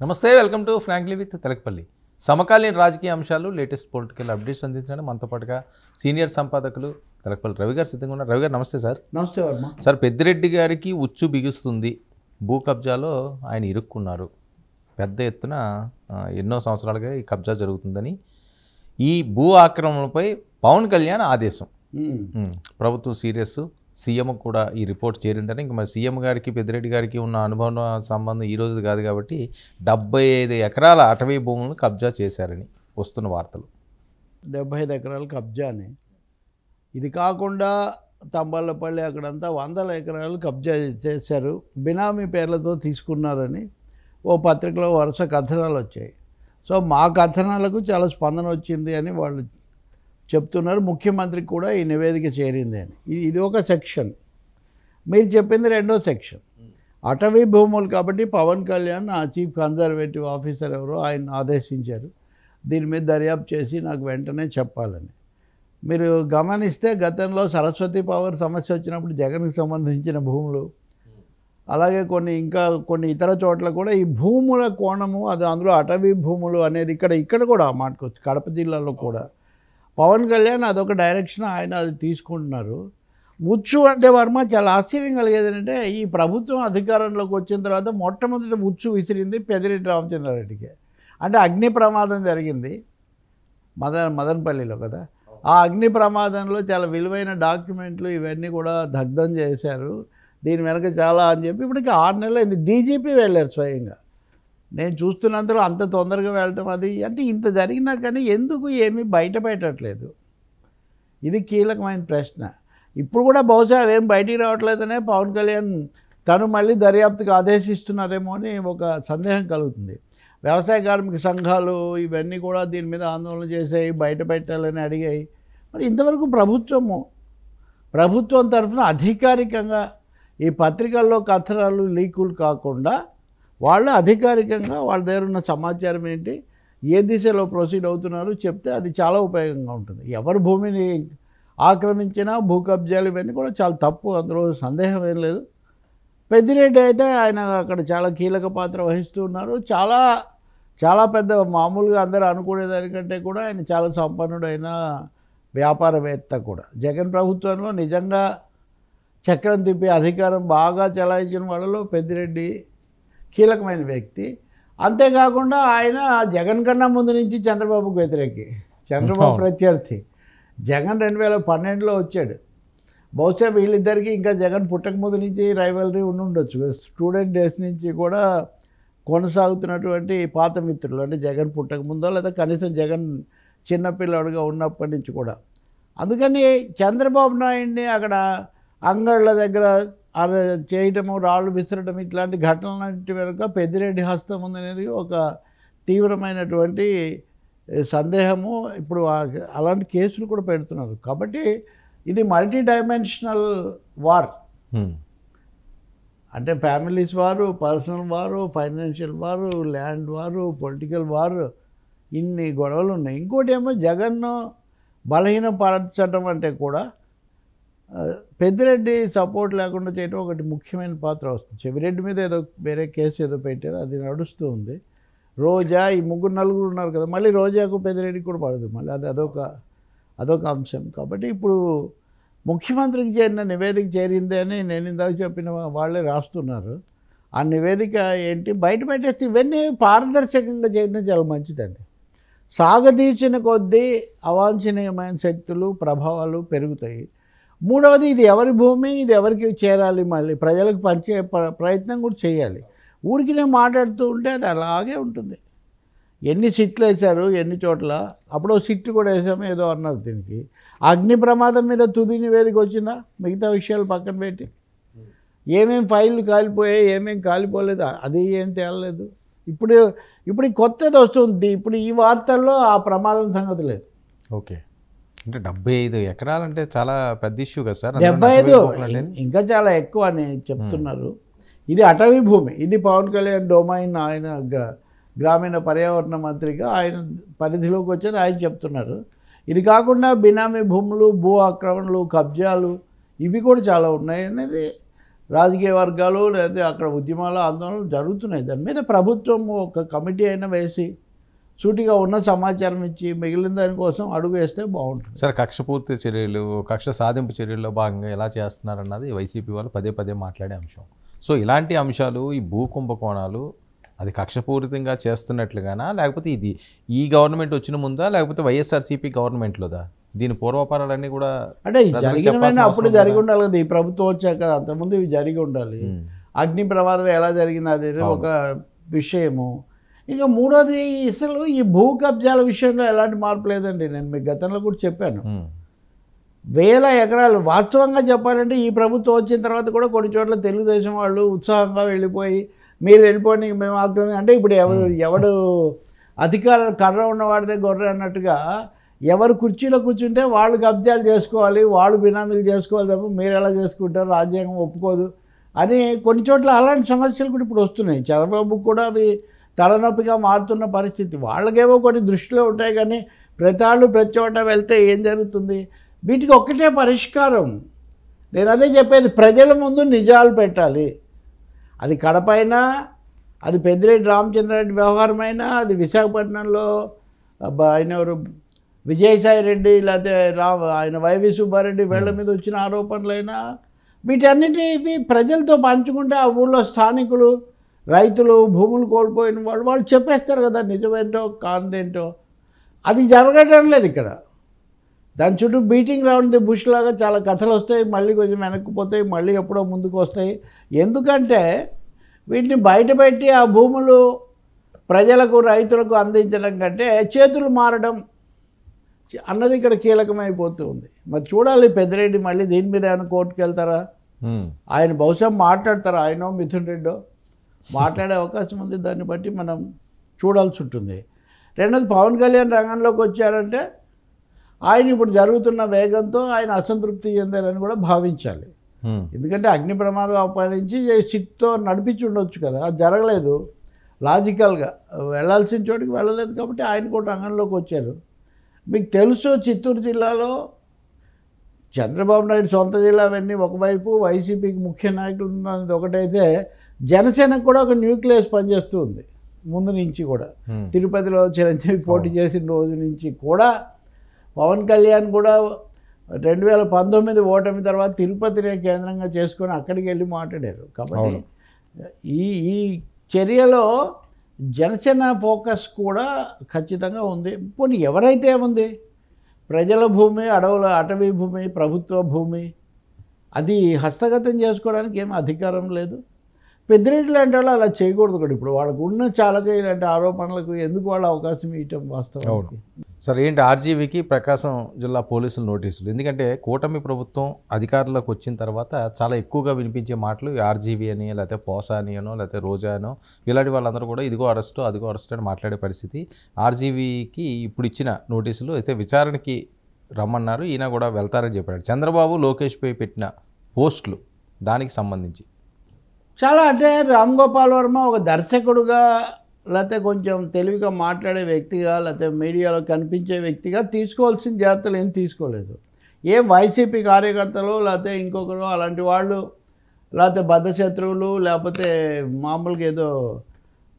నమస్తే welcome to frankly with Telakapalli. సమకాలీన రాజకీయ అంశాలు, లేటెస్ట్ పొలిటికల్ అప్డేట్స్ అందించడానికి మనతో పాటుగా సీనియర్ సంపాదకులు తెలకపల్లి రవి గారు సిద్ధంగా ఉన్నారు. రవి గారు నమస్తే సార్. నమస్తే వర్మ. సార్, పెద్దిరెడ్డి గారికి ఉచ్చు బిగుస్తుంది. భూ కబ్జాలో ఆయన ఇరుక్కున్నారు. పెద్ద ఎత్తున ఎన్నో సంవత్సరాలుగా ఈ కబ్జా జరుగుతుందని ఈ భూ ఆక్రమణలపై పవన్ కళ్యాణ్ ఆదేశం. ప్రభుత్వం సీరియస్, సీఎం కూడా ఈ రిపోర్ట్ చేరిందని. ఇంకా మరి సీఎం గారికి పెద్దిరెడ్డి గారికి ఉన్న అనుభవం సంబంధం ఈ రోజు కాదు కాబట్టి 75 ఎకరాల అటవీ భూములను కబ్జా చేశారని వస్తున్న వార్తలు. 75 ఎకరాలు కబ్జాని. ఇది కాకుండా తంబాళ్ళపల్లి అక్కడంతా 100 ఎకరాలు కబ్జా చేశారు, బినామీ పేర్లతో తీసుకున్నారని ఓ పత్రికలో వరుస కథనాలు వచ్చాయి. సో మా కథనాలకు చాలా స్పందన వచ్చింది అని వాళ్ళు చెప్తున్నారు. ముఖ్యమంత్రికి కూడా ఈ నివేదిక చేరింది అని. ఇది ఒక సెక్షన్. మీరు చెప్పింది రెండో సెక్షన్. అటవీ భూములు కాబట్టి పవన్ కళ్యాణ్ ఆ చీఫ్ కన్జర్వేటివ్ ఆఫీసర్ ఎవరో ఆయన ఆదేశించారు దీని మీద దర్యాప్తు చేసి నాకు వెంటనే చెప్పాలని. మీరు గమనిస్తే గతంలో సరస్వతి పవర్ సమస్య వచ్చినప్పుడు జగన్కి సంబంధించిన భూములు, అలాగే కొన్ని ఇతర చోట్ల కూడా ఈ భూముల కోణము, అది అందులో అటవీ భూములు అనేది ఇక్కడ కూడా మాట్లాడుకోవచ్చు. కడప జిల్లాలో కూడా పవన్ కళ్యాణ్ అదొక డైరెక్షన్ ఆయన అది తీసుకుంటున్నారు. ఉచ్చు అంటే వర్మ చాలా ఆశ్చర్యం కలిగేది ఏంటంటే ఈ ప్రభుత్వం అధికారంలోకి వచ్చిన తర్వాత మొట్టమొదటి ఉచ్చు విసిరింది పెద్దిరెడ్డి రామచంద్రారెడ్డికి. అంటే అగ్ని ప్రమాదం జరిగింది మదనపల్లిలో కదా. ఆ అగ్ని ప్రమాదంలో చాలా విలువైన డాక్యుమెంట్లు ఇవన్నీ కూడా దగ్ధం చేశారు. దీని వెనక చాలా అని చెప్పి ఇప్పటికి 6 నెలలు అయింది. డీజీపీ వెళ్ళారు స్వయంగా. నేను చూస్తున్నంతలో అంత తొందరగా వెళ్ళటం అది అంటే ఇంత జరిగినా కానీ ఎందుకు ఏమీ బయట పెట్టట్లేదు? ఇది కీలకమైన ప్రశ్న. ఇప్పుడు కూడా బహుశా అవేం బయటికి రావట్లేదనే పవన్ కళ్యాణ్ తను మళ్ళీ దర్యాప్తుకు ఆదేశిస్తున్నారేమో అని ఒక సందేహం కలుగుతుంది. వ్యవసాయ కార్మిక సంఘాలు ఇవన్నీ కూడా దీని మీద ఆందోళన చేసాయి, బయట పెట్టాలని అడిగాయి. మరి ఇంతవరకు ప్రభుత్వం తరఫున అధికారికంగా ఈ పత్రికల్లో కథనాలు లీకులు కాకుండా వాళ్ళు అధికారికంగా వాళ్ళ దగ్గర ఉన్న సమాచారం ఏంటి, ఏ దిశలో ప్రొసీడ్ అవుతున్నారు చెప్తే అది చాలా ఉపయోగంగా ఉంటుంది. ఎవరు భూమిని ఆక్రమించినా భూ కబ్జాలు ఇవన్నీ కూడా చాలా తప్పు, అందులో సందేహం ఏం లేదు. పెద్దిరెడ్డి అయితే ఆయన అక్కడ చాలా కీలక పాత్ర వహిస్తూ ఉన్నారు. చాలా చాలా పెద్ద, మామూలుగా అందరూ అనుకునేదానికంటే కూడా ఆయన చాలా సంపన్నుడైన వ్యాపారవేత్త కూడా. జగన్ ప్రభుత్వంలో నిజంగా చక్రం తిప్పి అధికారం బాగా చెలాయించిన వాళ్ళలో పెద్దిరెడ్డి కీలకమైన వ్యక్తి. అంతేకాకుండా ఆయన జగన్ కన్నా ముందు నుంచి చంద్రబాబుకు వ్యతిరేకి, చంద్రబాబు ప్రత్యర్థి. జగన్ 2012లో వచ్చాడు. బహుశా వీళ్ళిద్దరికీ ఇంకా జగన్ పుట్టక ముందు నుంచి రైవలరీ ఉండొచ్చు. స్టూడెంట్ డేస్ నుంచి కూడా కొనసాగుతున్నటువంటి పాత మిత్రులు, అంటే జగన్ పుట్టక ముందో లేదా కనీసం జగన్ చిన్నపిల్లడుగా ఉన్నప్పటి నుంచి కూడా. అందుకని చంద్రబాబు నాయుడిని అక్కడ అంగళ్ళ దగ్గర చేయటము, రాళ్ళు విసరటం ఇట్లాంటి ఘటనలాంటి వెనుక పెద్దిరెడ్డి హస్తం ఉందనేది ఒక తీవ్రమైనటువంటి సందేహము. ఇప్పుడు అలాంటి కేసులు కూడా పెడుతున్నారు. కాబట్టి ఇది మల్టీ డైమెన్షనల్ వార్. అంటే ఫ్యామిలీస్ వారు, పర్సనల్ వారు, ఫైనాన్షియల్ వారు, ల్యాండ్ వారు, పొలిటికల్ వారు, ఇన్ని గొడవలు ఉన్నాయి. ఇంకోటి ఏమో జగన్ను బలహీనపరచడం అంటే కూడా పెద్దిరెడ్డి సపోర్ట్ లేకుండా చేయడం ఒకటి ముఖ్యమైన పాత్ర వస్తుంది. చెవిరెడ్డి మీద ఏదో వేరే కేసు ఏదో పెట్టారు, అది నడుస్తూ ఉంది. రోజా, ఈ 3-4 ఉన్నారు కదా, మళ్ళీ రోజాకు పెద్దిరెడ్డికి కూడా పడదు. మళ్ళీ అదొక అంశం. కాబట్టి ఇప్పుడు ముఖ్యమంత్రికి చేరిన నివేదిక చేరింది అని నేను ఇందాక చెప్పిన వాళ్ళే రాస్తున్నారు. ఆ నివేదిక ఏంటి బయట పెట్టేస్తే ఇవన్నీ పారదర్శకంగా చేయడం చాలా మంచిదండి. సాగదీర్చిన కొద్దీ అవాంఛనీయమైన శక్తులు, ప్రభావాలు పెరుగుతాయి. మూడవది, ఇది ఎవరి భూమి, ఇది ఎవరికి చేరాలి, మళ్ళీ ప్రజలకు పంచే ప్రయత్నం కూడా చేయాలి. ఊరికినే మాట్లాడుతూ ఉంటే అది అలాగే ఉంటుంది. ఎన్ని సిట్లు వేశారు ఎన్ని చోట్ల, అప్పుడు సిట్లు కూడా వేసాము ఏదో అన్నారు. దీనికి అగ్ని ప్రమాదం మీద తుది నివేదిక వచ్చిందా? మిగతా విషయాలు పక్కన పెట్టి ఏమేం ఫైళ్ళు కాలిపోయాయి, ఏమేం కాలిపోలేదు, అది ఏం తేలలేదు. ఇప్పుడు కొత్తది వస్తుంది. ఇప్పుడు ఈ వార్తల్లో ఆ ప్రమాదం సంగతి లేదు. ఓకే, అంటే 75 ఎకరాలు అంటే చాలా పెద్ద ఇష్యూ కదా సార్. 75 ఇంకా చాలా ఎక్కువ అని చెప్తున్నారు. ఇది అటవీ భూమి, ఇది పవన్ కళ్యాణ్ డొమైన్. ఆయన గ్రామీణ పర్యావరణ మంత్రిగా ఆయన పరిధిలోకి వచ్చేది ఆయన చెప్తున్నారు. ఇది కాకుండా బినామీ భూములు, భూ ఆక్రమణలు, కబ్జాలు ఇవి కూడా చాలా ఉన్నాయి అనేది రాజకీయ వర్గాలు లేదా అక్కడ ఉద్యమాలు ఆందోళనలు జరుగుతున్నాయి. దాని మీద ప్రభుత్వం ఒక కమిటీ అయినా వేసి సూటిగా ఉన్న సమాచారం ఇచ్చి మిగిలిన దానికోసం అడుగు వేస్తే బాగుంటుంది. సరే, కక్షపూర్తి చర్యలు, కక్ష సాధింపు చర్యల్లో భాగంగా ఎలా చేస్తున్నారన్నది వైసీపీ వాళ్ళు పదే పదే మాట్లాడే అంశం. సో ఇలాంటి అంశాలు, ఈ భూ కుంభకోణాలు అది కక్షపూరితంగా చేస్తున్నట్లుగానా, లేకపోతే ఇది ఈ గవర్నమెంట్ వచ్చిన ముందా, లేకపోతే వైఎస్ఆర్సీపీ గవర్నమెంట్లోదా? దీని పూర్వపరాలన్నీ కూడా అంటే జరిగినవన్నీ అప్పుడు జరిగి ఉండాలి కదా. ఈ ప్రభుత్వం వచ్చాక అంతకుముందు ఇవి జరిగి ఉండాలి. అగ్ని ప్రమాదం ఎలా జరిగింది అనేది ఒక విషయము. ఇంకా మూడోది, అసలు ఈ భూ కబ్జాల విషయంలో ఎలాంటి మార్పు లేదండి. నేను మీకు గతంలో కూడా చెప్పాను, వేల ఎకరాలు. వాస్తవంగా చెప్పాలంటే ఈ ప్రభుత్వం వచ్చిన తర్వాత కూడా కొన్ని చోట్ల తెలుగుదేశం వాళ్ళు ఉత్సాహంగా వెళ్ళిపోయి మీరు వెళ్ళిపోయి మేము ఆగ్రహం అంటే ఇప్పుడు ఎవడు అధికార కర్ర ఉన్నవాడిదే గొర్రె అన్నట్టుగా ఎవరు కుర్చీలో కూర్చుంటే వాళ్ళు కబ్జాలు చేసుకోవాలి, వాళ్ళు బినామీలు చేసుకోవాలి తప్ప మీరు ఎలా చేసుకుంటారు, రాజ్యాంగం ఒప్పుకోదు అని కొన్ని చోట్ల అలాంటి సమస్యలు కూడా ఇప్పుడు వస్తున్నాయి. చంద్రబాబు కూడా అవి తలనొప్పిగా మారుతున్న పరిస్థితి. వాళ్ళకేవో కొన్ని దృష్టిలో ఉంటాయి, కానీ ప్రతి చోట వెళ్తే ఏం జరుగుతుంది? వీటికి ఒక్కటే పరిష్కారం. నేను అదే చెప్పేది, ప్రజల ముందు నిజాలు పెట్టాలి. అది కడపైనా, అది పెద్దిరెడ్డి రామచంద్రారెడ్డి వ్యవహారమైనా, అది విశాఖపట్నంలో ఆయన ఎవరు విజయసాయి రెడ్డి లేకపోతే ఆయన వైవి సుబ్బారెడ్డి వీళ్ళ మీద వచ్చిన ఆరోపణలైనా, వీటన్నిటివి ప్రజలతో పంచుకుంటే ఆ ఊళ్ళో స్థానికులు, రైతులు, భూములు కోల్పోయిన వాళ్ళు చెప్పేస్తారు కదా నిజమేంటో కాందేంటో. అది జరగటం లేదు ఇక్కడ. దాని చుట్టూ బీటింగ్ రౌండ్ ది బుష్ లాగా చాలా కథలు వస్తాయి, మళ్ళీ కొంచెం వెనక్కిపోతాయి, మళ్ళీ ఎప్పుడో ముందుకు వస్తాయి. ఎందుకంటే వీటిని బయటపెట్టి ఆ భూములు ప్రజలకు, రైతులకు అందించడం కంటే చేతులు మారడం అన్నది ఇక్కడ కీలకమైపోతూ ఉంది. మరి చూడాలి పెద్దిరెడ్డి మళ్ళీ దీని మీద ఏమైనా కోర్టుకు వెళ్తారా, ఆయన బహుశా మాట్లాడతారా, ఆయనో మిథున్ రెడ్డో మాట్లాడే అవకాశం ఉంది. దాన్ని బట్టి మనం చూడాల్సి ఉంటుంది. రెండోది, పవన్ కళ్యాణ్ రంగంలోకి వచ్చారంటే ఆయన ఇప్పుడు జరుగుతున్న వేగంతో ఆయన అసంతృప్తి చెందారని కూడా భావించాలి. ఎందుకంటే అగ్ని ప్రమాదం అప్పగించి సిట్తో నడిపించి ఉండొచ్చు కదా, అది జరగలేదు. లాజికల్గా వెళ్ళాల్సిన చోటికి వెళ్ళలేదు కాబట్టి ఆయన కూడా రంగంలోకి వచ్చారు. మీకు తెలుసు, చిత్తూరు జిల్లాలో చంద్రబాబు నాయుడు సొంత జిల్లా అవన్నీ ఒకవైపు, వైసీపీకి ముఖ్య నాయకులు ఉన్నది ఒకటైతే, జనసేనకు కూడా ఒక న్యూక్లియస్ పనిచేస్తూ ఉంది ముందు నుంచి కూడా. తిరుపతిలో చిరంజీవి పోటీ చేసిన రోజు నుంచి కూడా పవన్ కళ్యాణ్ కూడా 2019 ఓటమి తర్వాత తిరుపతినే కేంద్రంగా చేసుకొని అక్కడికి వెళ్ళి మాట్లాడారు. కాబట్టి ఈ చర్యలో జనసేన ఫోకస్ కూడా ఖచ్చితంగా ఉంది. పోనీ ఎవరైతే ఉంది, ప్రజల భూమి, అటవీ భూమి, ప్రభుత్వ భూమి, అది హస్తగతం చేసుకోవడానికి ఏమీ అధికారం లేదు. పెద్దిరెడ్డి లాంటి వాళ్ళు అలా చేయకూడదు కూడా. ఇప్పుడు వాళ్ళకు ఉన్న చాలక ఇలాంటి ఆరోపణలకు ఎందుకు వాళ్ళు అవకాశం ఇవ్వటం వాస్తవం. సరే, ఏంటి ఆర్జీవీకి ప్రకాశం జిల్లా పోలీసుల నోటీసులు? ఎందుకంటే కూటమి ప్రభుత్వం అధికారంలోకి వచ్చిన తర్వాత చాలా ఎక్కువగా వినిపించే మాటలు ఆర్జీవీ అని, లేకపోతే పోసా అని అనో, లేకపోతే రోజా అనో, ఇలాంటి వాళ్ళందరూ కూడా ఇదిగో అరెస్టు అదిగో అరెస్ట్ అని మాట్లాడే పరిస్థితి. ఆర్జీవీకి ఇప్పుడు ఇచ్చిన నోటీసులు అయితే విచారణకి రమ్మన్నారు, ఈయన కూడా వెళ్తారని చెప్పాడు. చంద్రబాబు లోకేష్పై పెట్టిన పోస్టులు దానికి సంబంధించి చాలా, అంటే రామ్ గోపాల్ వర్మ ఒక దర్శకుడుగా, లేకపోతే కొంచెం తెలివిగా మాట్లాడే వ్యక్తిగా, లేకపోతే మీడియాలో కనిపించే వ్యక్తిగా తీసుకోవాల్సిన జాగ్రత్తలు ఏం తీసుకోలేదు. ఏ వైసీపీ కార్యకర్తలు లేకపోతే ఇంకొకరు అలాంటి వాళ్ళు, లేకపోతే బద్ధశత్రువులు, లేకపోతే మామూలుగా ఏదో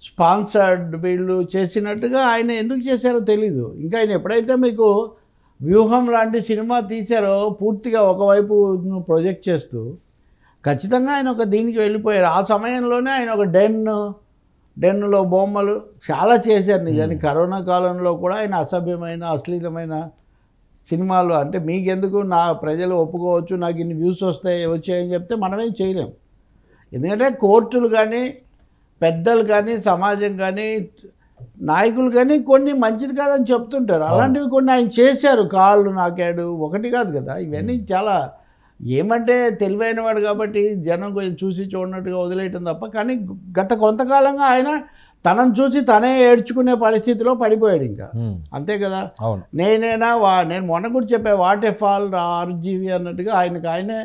స్పాన్సర్డ్ వీళ్ళు చేసినట్టుగా ఆయన ఎందుకు చేశారో తెలీదు. ఇంకా ఆయన ఎప్పుడైతే మీకు వ్యూహం లాంటి సినిమా తీశారో పూర్తిగా ఒకవైపు ప్రొజెక్ట్ చేస్తూ, ఖచ్చితంగా ఆయన ఒక దీనికి వెళ్ళిపోయారు. ఆ సమయంలోనే ఆయన ఒక డెన్నులో బొమ్మలు చాలా చేశారు. నిజానికి కరోనా కాలంలో కూడా ఆయన అసభ్యమైన, అశ్లీలమైన సినిమాలు, అంటే మీకెందుకు, నా ప్రజలు ఒప్పుకోవచ్చు, నాకు ఇన్ని వ్యూస్ వచ్చాయని చెప్తే మనమేం చేయలేం. ఎందుకంటే కోర్టులు కానీ, పెద్దలు కానీ, సమాజం కానీ, నాయకులు కానీ కొన్ని మంచిది కాదని చెప్తుంటారు. అలాంటివి కొన్ని ఆయన చేశారు. కాళ్ళు నాకాడు ఒకటి కాదు కదా, ఇవన్నీ చాలా ఏమంటే తెలివైన వాడు కాబట్టి జనం కొంచెం చూసి చూడనట్టుగా వదిలేయటం తప్ప. కానీ గత కొంతకాలంగా ఆయన తనను చూసి తనే ఏడ్చుకునే పరిస్థితిలో పడిపోయాడు. ఇంకా అంతే కదా. నేను మొన్న కూడా చెప్పా, వాట్ ఏ ఫాల్ ఆర్జీవీ అన్నట్టుగా ఆయనే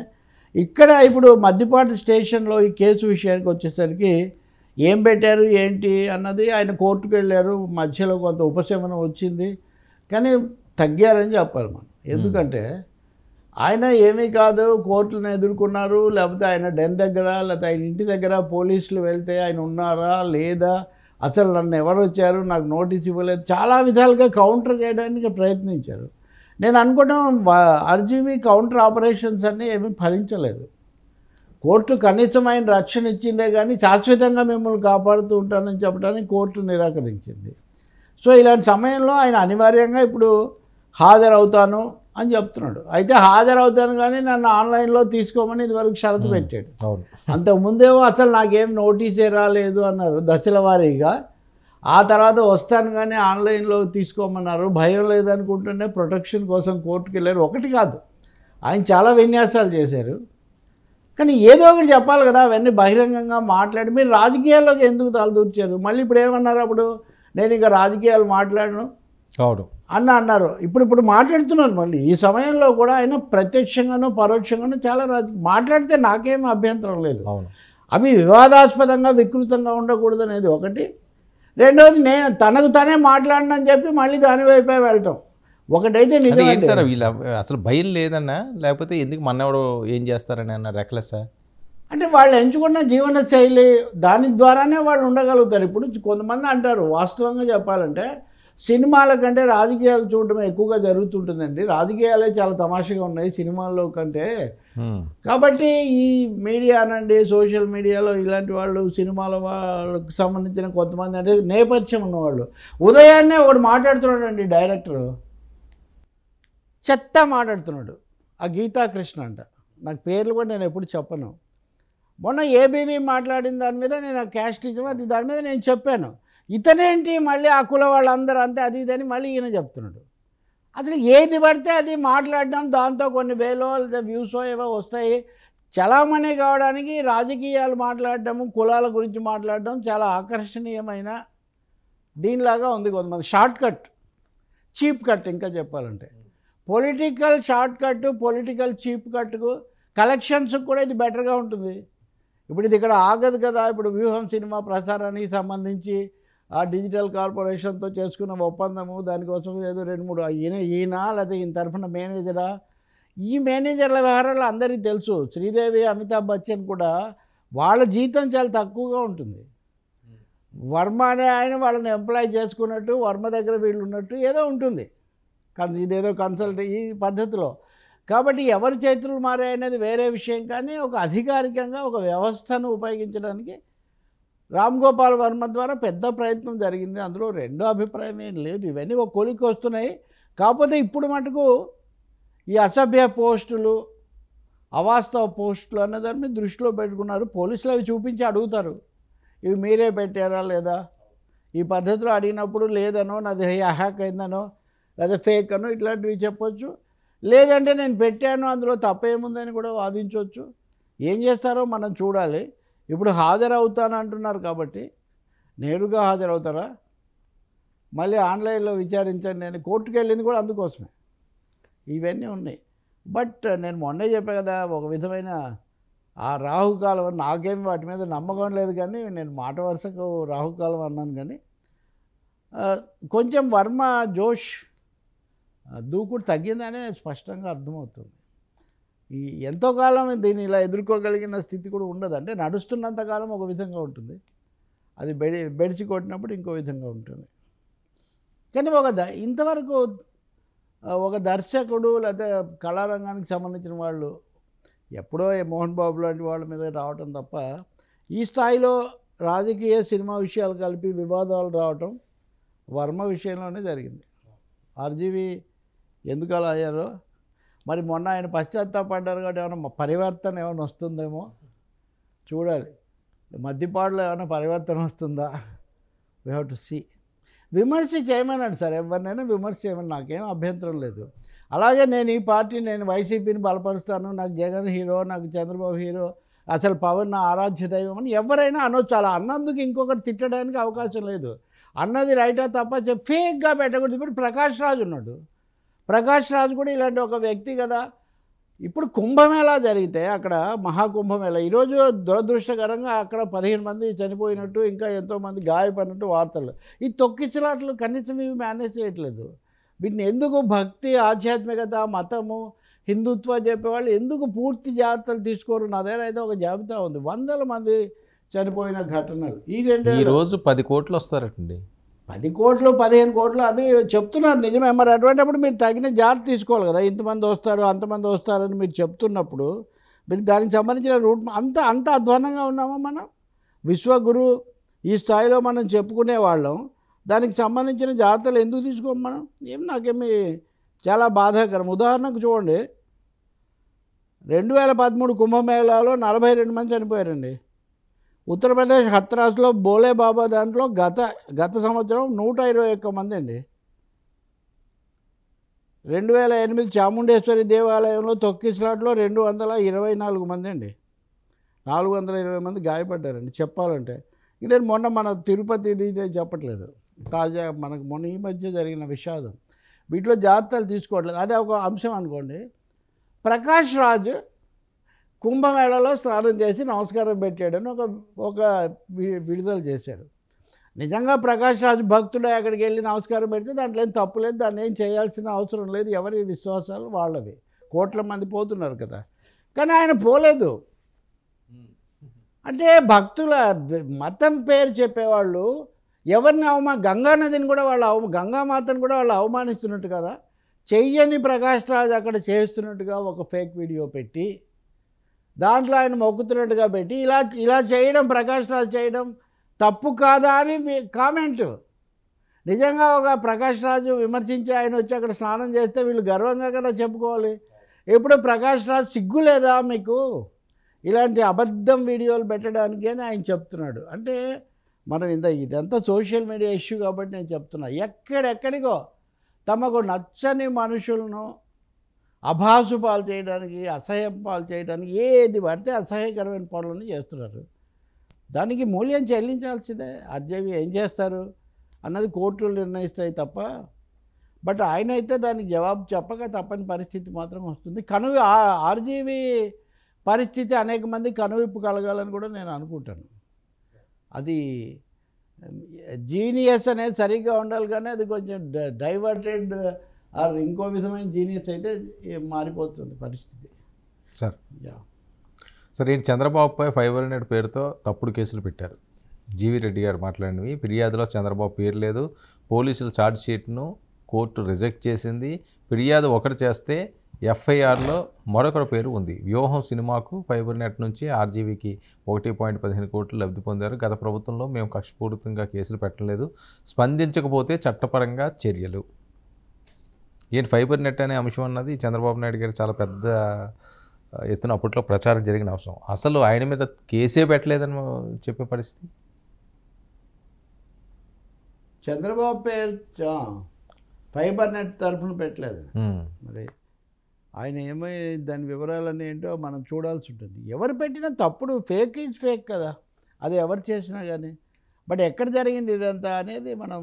ఇక్కడ ఇప్పుడు మద్దిపాటి స్టేషన్లో ఈ కేసు విషయానికి వచ్చేసరికి ఏం పెట్టారు ఏంటి అన్నది, ఆయన కోర్టుకు వెళ్ళారు, మధ్యలో కొంత ఉపశమనం వచ్చింది, కానీ తగ్గారని చెప్పాలి మనం. ఎందుకంటే ఆయన ఏమీ కాదు, కోర్టులను ఎదుర్కొన్నారు, లేకపోతే ఆయన డెన్ దగ్గర లేకపోతే ఆయన ఇంటి దగ్గర పోలీసులు వెళ్తే ఆయన ఉన్నారా లేదా, అసలు నన్ను ఎవరు వచ్చారు, నాకు నోటీస్ ఇవ్వలేదు, చాలా విధాలుగా కౌంటర్ చేయడానికి ప్రయత్నించారు. నేను అనుకుంటాను ఆర్జీవీ కౌంటర్ ఆపరేషన్స్ అన్నీ ఏమీ ఫలించలేదు. కోర్టు కనీసం ఆయన రక్షణ ఇచ్చిందే కానీ శాశ్వతంగా మిమ్మల్ని కాపాడుతూ ఉంటానని చెప్పడానికి కోర్టు నిరాకరించింది. సో ఇలాంటి సమయంలో ఆయన అనివార్యంగా ఇప్పుడు హాజరవుతాను అని చెప్తున్నాడు. అయితే హాజరవుతాను కానీ నన్ను ఆన్లైన్లో తీసుకోమని ఇదివరకు షరతు పెట్టాడు. అంతకుముందేమో అసలు నాకేం నోటీసే రాలేదు అన్నారు దశల వారీగా. ఆ తర్వాత వస్తాను కానీ ఆన్లైన్లో తీసుకోమన్నారు. భయం లేదనుకుంటూనే ప్రొటెక్షన్ కోసం కోర్టుకు వెళ్ళారు. ఒకటి కాదు, ఆయన చాలా విన్యాసాలు చేశారు. కానీ ఏదో ఒకటి చెప్పాలి కదా, అవన్నీ బహిరంగంగా మాట్లాడి మీరు రాజకీయాల్లోకి ఎందుకు తలదూర్చారు? మళ్ళీ ఇప్పుడు ఏమన్నారు, అప్పుడు నేను ఇంకా రాజకీయాలు మాట్లాడను అన్నారు. ఇప్పుడు మాట్లాడుతున్నారు. మళ్ళీ ఈ సమయంలో కూడా ఆయన ప్రత్యక్షంగానో పరోక్షంగానో చాలా మాట్లాడితే నాకేం అభ్యంతరం లేదు. అవి వివాదాస్పదంగా వికృతంగా ఉండకూడదు అనేది ఒకటి. రెండవది నేను తనకు తనే మాట్లాడినని చెప్పి మళ్ళీ దాని వైపే వెళ్ళటం. ఒకటైతే నిజం సార్, వీళ్ళ అసలు భయం లేదన్నా, లేకపోతే ఎందుకు మనెవడో ఏం చేస్తారని అన్న రెక్లెస్సా? అంటే వాళ్ళు ఎంచుకున్న జీవన శైలి దాని ద్వారానే వాళ్ళు ఉండగలుగుతారు. ఇప్పుడు కొంతమంది అంటారు, వాస్తవంగా చెప్పాలంటే సినిమాల కంటే రాజకీయాలు చూడటం ఎక్కువగా జరుగుతుంటుందండి, రాజకీయాలే చాలా తమాషగా ఉన్నాయి సినిమాల్లో కంటే. కాబట్టి ఈ మీడియా అనండి, సోషల్ మీడియాలో ఇలాంటి వాళ్ళు, సినిమాల వాళ్ళకి సంబంధించిన కొంతమంది అంటే నేపథ్యం ఉన్నవాళ్ళు ఉదయాన్నే ఒకడు మాట్లాడుతున్నాడండి, డైరెక్టరు చెత్త మాట్లాడుతున్నాడు. ఆ గీతాకృష్ణ అంట, నాకు పేర్లు కూడా నేను ఎప్పుడు చెప్పను. మొన్న ఏబీవీ మాట్లాడిన దాని మీద నేను ఆ క్యాస్టిజం అది దాని మీద నేను చెప్పాను. ఇతనేంటి మళ్ళీ ఆ కుల వాళ్ళందరూ అంతే అది ఇదని మళ్ళీ ఈయన చెప్తున్నాడు. అసలు ఏది పడితే అది మాట్లాడడం, దాంతో కొన్ని వేలో లేదా వ్యూసో ఏవో వస్తాయి. చలామణి కావడానికి రాజకీయాలు మాట్లాడటము, కులాల గురించి మాట్లాడడం చాలా ఆకర్షణీయమైన దీనిలాగా ఉంది. కొంతమంది షార్ట్ కట్, చీప్ కట్, ఇంకా చెప్పాలంటే political short cut, political cheap కట్కు కలెక్షన్స్కి కూడా ఇది బెటర్గా ఉంటుంది. ఇప్పుడు ఇది ఇక్కడ ఆగదు కదా. ఇప్పుడు వ్యూహం సినిమా ప్రసారానికి సంబంధించి ఆ డిజిటల్ కార్పొరేషన్తో చేసుకున్న ఒప్పందము, దానికోసం ఏదో 2-3 ఈయన లేకపోతే ఈయన తరఫున మేనేజరా, ఈ మేనేజర్ల వ్యవహారాలు అందరికీ తెలుసు. శ్రీదేవి, అమితాబ్ బచ్చన్ కూడా వాళ్ళ జీతం చాలా తక్కువగా ఉంటుంది. వర్మ అనే ఆయన వాళ్ళని ఎంప్లాయ్ చేసుకున్నట్టు, వర్మ దగ్గర వీళ్ళు ఉన్నట్టు ఏదో ఉంటుంది. కానీ ఇదేదో కన్సల్ట్ ఈ పద్ధతిలో. కాబట్టి ఎవరి చేతులు మారాయనేది వేరే విషయం. కానీ ఒక అధికారికంగా ఒక వ్యవస్థను ఉపయోగించడానికి రామ్ గోపాల్ వర్మ ద్వారా పెద్ద ప్రయత్నం జరిగింది. అందులో రెండో అభిప్రాయం ఏం లేదు. ఇవన్నీ ఒక కొలికి వస్తున్నాయి. కాకపోతే ఇప్పుడు మటుకు ఈ అసభ్య పోస్టులు, అవాస్తవ పోస్టులు అనే దాని మీద దృష్టిలో పెట్టుకున్నారు. పోలీసులు అవి చూపించి అడుగుతారు, ఇవి మీరే పెట్టారా లేదా. ఈ పద్ధతిలో అడిగినప్పుడు లేదనో, నాది హ్యాక్ అయిందనో, లేదా ఫేక్ అనో ఇట్లాంటివి చెప్పొచ్చు. లేదంటే నేను పెట్టాను, అందులో తప్పేముందని కూడా వాదించవచ్చు. ఏం చేస్తారో మనం చూడాలి. ఇప్పుడు హాజరవుతాను అంటున్నారు కాబట్టి నేరుగా హాజరవుతారా, మళ్ళీ ఆన్లైన్లో విచారించండి అని కోర్టుకు వెళ్ళింది కూడా అందుకోసమే. ఇవన్నీ ఉన్నాయి. బట్ నేను మొన్నే చెప్పా కదా, ఒక విధమైన ఆ రాహుకాలం, నాకేం వాటి మీద నమ్మకం లేదు కానీ నేను మాట వరుసకు రాహుకాలం అన్నాను. కానీ కొంచెం వర్మ జోష్ దూకుడు తగ్గిందనే స్పష్టంగా అర్థమవుతుంది. ఈ ఎంతో కాలం దీన్ని ఇలా ఎదుర్కోగలిగిన స్థితి కూడా ఉండదు. అంటే నడుస్తున్నంతకాలం ఒక విధంగా ఉంటుంది, అది బెడిచి కొట్టినప్పుడు ఇంకో విధంగా ఉంటుంది. కానీ ఇంతవరకు ఒక దర్శకుడు లేదా కళారంగానికి సంబంధించిన వాళ్ళు ఎప్పుడో మోహన్ బాబు లాంటి వాళ్ళ మీద రావటం తప్ప, ఈ స్థాయిలో రాజకీయ సినిమా విషయాలు కలిపి వివాదాలు రావటం వర్మ విషయంలోనే జరిగింది. ఆర్జీవీ ఎందుకు అలా అయ్యారో మరి మొన్న ఆయన పశ్చాత్తాపడ్డారు కాబట్టి ఏమైనా పరివర్తన ఏమైనా వస్తుందేమో చూడాలి. మధ్యపాడులో ఏమైనా పరివర్తన వస్తుందా, వీ హ్యావ్ టు సీ. విమర్శ చేయమన్నాడు సార్, ఎవరినైనా విమర్శ చేయమని నాకేం అభ్యంతరం లేదు. అలాగే నేను ఈ పార్టీ, నేను వైసీపీని బలపరుస్తాను, నాకు జగన్ హీరో, నాకు చంద్రబాబు హీరో, అసలు పవన్ నా ఆరాధ్య దైవం అని ఎవరైనా అనొచ్చు. అలా అన్నందుకు ఇంకొకరు తిట్టడానికి అవకాశం లేదు. అన్నది రైటా తప్ప ఫేక్గా పెట్టకూడదు. ఇప్పుడు ప్రకాష్ రాజ్ ఉన్నాడు, ప్రకాష్ రాజ్ కూడా ఇలాంటి ఒక వ్యక్తి కదా. ఇప్పుడు కుంభమేళా జరిగితే అక్కడ మహాకుంభమేళా, ఈరోజు దురదృష్టకరంగా అక్కడ 15 మంది చనిపోయినట్టు, ఇంకా ఎంతోమంది గాయపడినట్టు వార్తలు. ఈ తొక్కిసలాట్లు కనీసం ఇవి మేనేజ్ చేయట్లేదు. వీటిని ఎందుకు భక్తి, ఆధ్యాత్మికత, మతము, హిందుత్వ చెప్పేవాళ్ళు ఎందుకు పూర్తి జాగ్రత్తలు తీసుకోరు? నా దగ్గర అయితే ఒక జాబితా ఉంది, వందల మంది చనిపోయిన ఘటనలు. ఈ రోజు 10 కోట్లు వస్తారటండి. 10 కోట్లు 15 కోట్లు అవి చెప్తున్నారు, నిజమే. మరి అటువంటిప్పుడు మీరు తగిన జాగ్రత్త తీసుకోవాలి కదా. ఇంతమంది వస్తారు అంతమంది వస్తారని మీరు చెప్తున్నప్పుడు మీరు దానికి సంబంధించిన రూట్ అంత అధ్వానంగా ఉన్నామా మనం? విశ్వగురు ఈ స్థాయిలో మనం చెప్పుకునే వాళ్ళం, దానికి సంబంధించిన జాగ్రత్తలు ఎందుకు తీసుకోం మనం? నాకేమి చాలా బాధాకరం. ఉదాహరణకు చూడండి, 2013 కుంభమేళాలో 42 మంది చనిపోయారండి. ఉత్తరప్రదేశ్ హత్రాస్లో బోలే బాబా దాంట్లో గత సంవత్సరం 121 మంది అండి. 2008 చాముండేశ్వరి దేవాలయంలో తొక్కిస్లాట్లో 224 మంది అండి. 420 మంది గాయపడ్డారండి. చెప్పాలంటే నేను మన తిరుపతి నేను చెప్పట్లేదు, తాజా మనకు మొన్న ఈ మధ్య జరిగిన విషాదం. వీటిలో జాగ్రత్తలు తీసుకోవట్లేదు. అదే ఒక అంశం అనుకోండి. ప్రకాష్ రాజ్ కుంభమేళలో స్నానం చేసి నమస్కారం పెట్టాడని ఒక విడుదల చేశారు. నిజంగా ప్రకాష్ రాజ్ భక్తుడు అక్కడికి వెళ్ళి నమస్కారం పెడితే దాంట్లో ఏం తప్పు లేదు, దాన్ని ఏం చేయాల్సిన అవసరం లేదు. ఎవరి విశ్వాసాలు వాళ్ళవి, కోట్ల మంది పోతున్నారు కదా. కానీ ఆయన పోలేదు. అంటే భక్తుల మతం పేరు చెప్పేవాళ్ళు ఎవరిని గంగానదిని కూడా గంగామాతను కూడా వాళ్ళు అవమానిస్తున్నట్టు కదా. చెయ్యని ప్రకాష్ రాజ్ అక్కడ చేస్తున్నట్టుగా ఒక ఫేక్ వీడియో పెట్టి దాంట్లో ఆయన మొక్కుతున్నట్టుగా పెట్టి ఇలా చేయడం, ప్రకాష్ రాజ్ చేయడం తప్పు కాదా అని కామెంటు. నిజంగా ఒక ప్రకాష్ రాజు విమర్శించి ఆయన వచ్చి అక్కడ స్నానం చేస్తే వీళ్ళు గర్వంగా కదా చెప్పుకోవాలి. ఎప్పుడు ప్రకాష్ రాజ్ సిగ్గు లేదా మీకు ఇలాంటి అబద్ధం వీడియోలు పెట్టడానికి అని ఆయన చెప్తున్నాడు. అంటే మనం ఇదంతా సోషల్ మీడియా ఇష్యూ కాబట్టి నేను చెప్తున్నా, ఎక్కడెక్కడికో తమకు నచ్చని మనుషులను అభాసు పాలు చేయడానికి, అసహ్యం పాలు చేయడానికి ఏది పడితే అసహ్యకరమైన పనులను చేస్తున్నారు. దానికి మూల్యం చెల్లించాల్సిందే. ఆర్జీవీ ఏం చేస్తారు అన్నది కోర్టులు నిర్ణయిస్తాయి తప్ప. బట్ ఆయన అయితే దానికి జవాబు చెప్పక తప్పని పరిస్థితి మాత్రం వస్తుంది. ఆర్జీవీ పరిస్థితి అనేక మంది కనువిప్పు కలగాలని కూడా నేను అనుకుంటాను. అది జీనియస్ అనేది సరిగ్గా ఉండాలి, కానీ అది కొంచెం డైవర్టెడ్ ఆర్ ఇంకో విధమైన జీనియస్ అయితే మారిపోతుంది పరిస్థితి. సార్ ఏంటి చంద్రబాబుపై ఫైబర్ నెట్ పేరుతో తప్పుడు కేసులు పెట్టారు. జీవీ రెడ్డి గారు మాట్లాడినవి. ఫిర్యాదులో చంద్రబాబు పేరు లేదు. పోలీసులు ఛార్జ్ షీట్ను కోర్టు రిజెక్ట్ చేసింది. ఫిర్యాదు ఒకటి చేస్తే ఎఫ్ఐఆర్లో మరొకరి పేరు ఉంది. వ్యూహం సినిమాకు ఫైబర్ నెట్ నుంచి ఆర్జీవీకి 1.15 కోట్లు లబ్ధి పొందారు. గత ప్రభుత్వంలో మేము కక్షపూరితంగా కేసులు పెట్టలేదు, స్పందించకపోతే చట్టపరంగా చర్యలు. ఏంటి ఫైబర్ నెట్ అనే అంశం అన్నది చంద్రబాబు నాయుడు గారు చాలా పెద్ద ఎత్తున అప్పట్లో ప్రచారం జరిగిన అంశం. అసలు ఆయన మీద కేసే పెట్టలేదని చెప్పే పరిస్థితి. చంద్రబాబు పేరు ఫైబర్ నెట్ తరఫున పెట్టలేదు. మరి ఆయన ఏమై దాని వివరాలన్నీ ఏంటో మనం చూడాల్సి ఉంటుంది. ఎవరు పెట్టినా తప్పుడు, ఫేక్ ఈజ్ ఫేక్ కదా, అది ఎవరు చేసినా కానీ. బట్ ఎక్కడ జరిగింది ఇదంతా అనేది మనం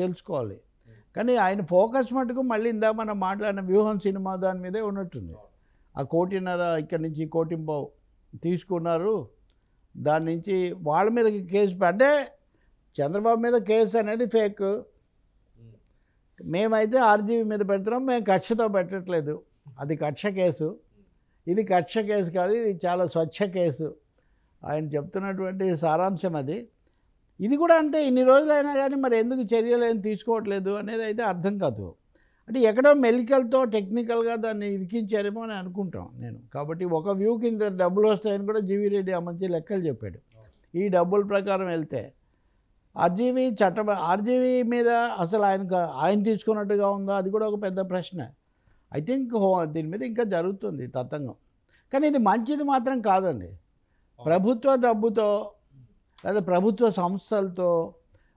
తెలుసుకోవాలి. కానీ ఆయన ఫోకస్ మటుకు మళ్ళీ మనం మాట్లాడిన వ్యూహం సినిమా దాని మీదే ఉన్నట్టుంది. ఆ 1.5 కోటి ఇక్కడి నుంచి 1.5 కోటి తీసుకున్నారు. దాని నుంచి వాళ్ళ మీద కేసు అంటే చంద్రబాబు మీద కేసు అనేది ఫేక్. మేమైతే ఆర్జీవీ మీద పెడుతున్నాం, మేము కక్షతో పెట్టట్లేదు. అది కక్ష కేసు, ఇది కక్ష కేసు కాదు, ఇది చాలా స్వచ్ఛ కేసు. ఆయన చెప్తున్నటువంటి సారాంశం అది. ఇది కూడా అంతే. ఇన్ని రోజులైనా కానీ మరి ఎందుకు చర్యలు ఏం తీసుకోవట్లేదు అనేది అయితే అర్థం కాదు. అంటే ఎక్కడో మెడికల్తో టెక్నికల్గా దాన్ని ఇరికించారేమో అని అనుకుంటాం నేను. కాబట్టి ఒక వ్యూ కింద డబ్బులు వస్తాయని కూడా జీవీ రెడ్డి ఆ మంచి లెక్కలు చెప్పాడు. ఈ డబ్బుల ప్రకారం వెళ్తే ఆర్జీవీ మీద అసలు ఆయన తీసుకున్నట్టుగా ఉందో అది కూడా ఒక పెద్ద ప్రశ్న. ఐ థింక్ దీని మీద ఇంకా జరుగుతుంది తతంగం. కానీ ఇది మంచిది మాత్రం కాదండి. ప్రభుత్వ డబ్బుతో లేదా ప్రభుత్వ సంస్థలతో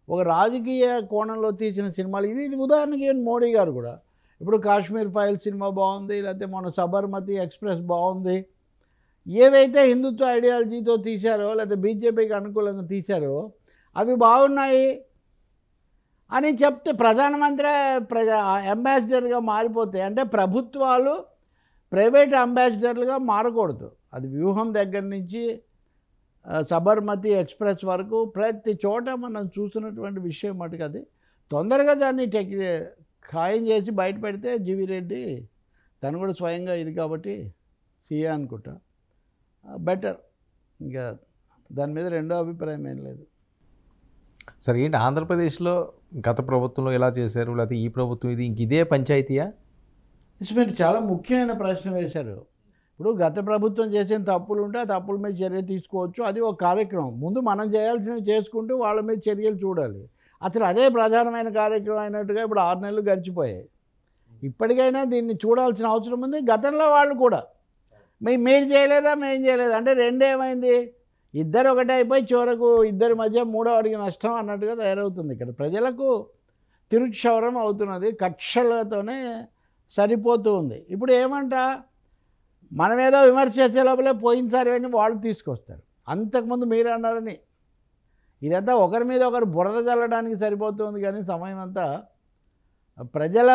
ఒక రాజకీయ కోణంలో తీసిన సినిమాలు ఇది ఉదాహరణకి మోడీ గారు కూడా ఇప్పుడు కాశ్మీర్ ఫైల్స్ సినిమా బాగుంది, లేకపోతే మన సబర్మతి ఎక్స్ప్రెస్ బాగుంది. ఏవైతే హిందుత్వ ఐడియాలజీతో తీశారో లేకపోతే బీజేపీకి అనుకూలంగా తీశారో అవి బాగున్నాయి అని చెప్తే ప్రధానమంత్రి అంబాసిడర్గా మారిపోతే, అంటే ప్రభుత్వాలు ప్రైవేట్ అంబాసిడర్లుగా మారకూడదు. అది వ్యూహం దగ్గర నుంచి సబర్మతి ఎక్స్ప్రెస్ వరకు ప్రతి చోట మనం చూసినటువంటి విషయం మటుకు అది తొందరగా దాన్ని ఖాయం చేసి బయట పెడితే జీవీ రెడ్డి తను కూడా స్వయంగా ఇది కాబట్టి సీఏ అనుకుంటా, బెటర్. ఇంకా దాని మీద రెండో అభిప్రాయం ఏం లేదు. సరే, ఏంటి ఆంధ్రప్రదేశ్లో గత ప్రభుత్వంలో ఎలా చేశారు, లేకపోతే ఈ ప్రభుత్వం ఇదే పంచాయతీయా? మీరు చాలా ముఖ్యమైన ప్రశ్న వేశారు. ఇప్పుడు గత ప్రభుత్వం చేసిన తప్పులు ఉంటే ఆ తప్పుల మీద చర్య తీసుకోవచ్చు, అది ఒక కార్యక్రమం. ముందు మనం చేయాల్సినవి చేసుకుంటూ వాళ్ళ మీద చర్యలు చూడాలి. అసలు అదే ప్రధానమైన కార్యక్రమం అయినట్టుగా ఇప్పుడు 6 నెలలు గడిచిపోయాయి. ఇప్పటికైనా దీన్ని చూడాల్సిన అవసరం ఉంది. గతంలో వాళ్ళు కూడా మీరు చేయలేదా, మేము చేయలేదా అంటే రెండేమైంది, ఇద్దరు ఒకటే అయిపోయి చివరకు ఇద్దరి మధ్య మూడో అడిగి నష్టం అన్నట్టుగా తయారవుతుంది. ఇక్కడ ప్రజలకు తిరుక్షౌరం అవుతున్నది, కక్షలతోనే సరిపోతూ ఉంది. ఇప్పుడు ఏమంట, మనమేదో విమర్శించే లోపలే పోయినసారి అని వాళ్ళు తీసుకొస్తారు. అంతకుముందు మీరు అన్నారని ఇదంతా ఒకరి మీద ఒకరు బురద చల్లడానికి సరిపోతుంది, కానీ సమయం అంతా ప్రజల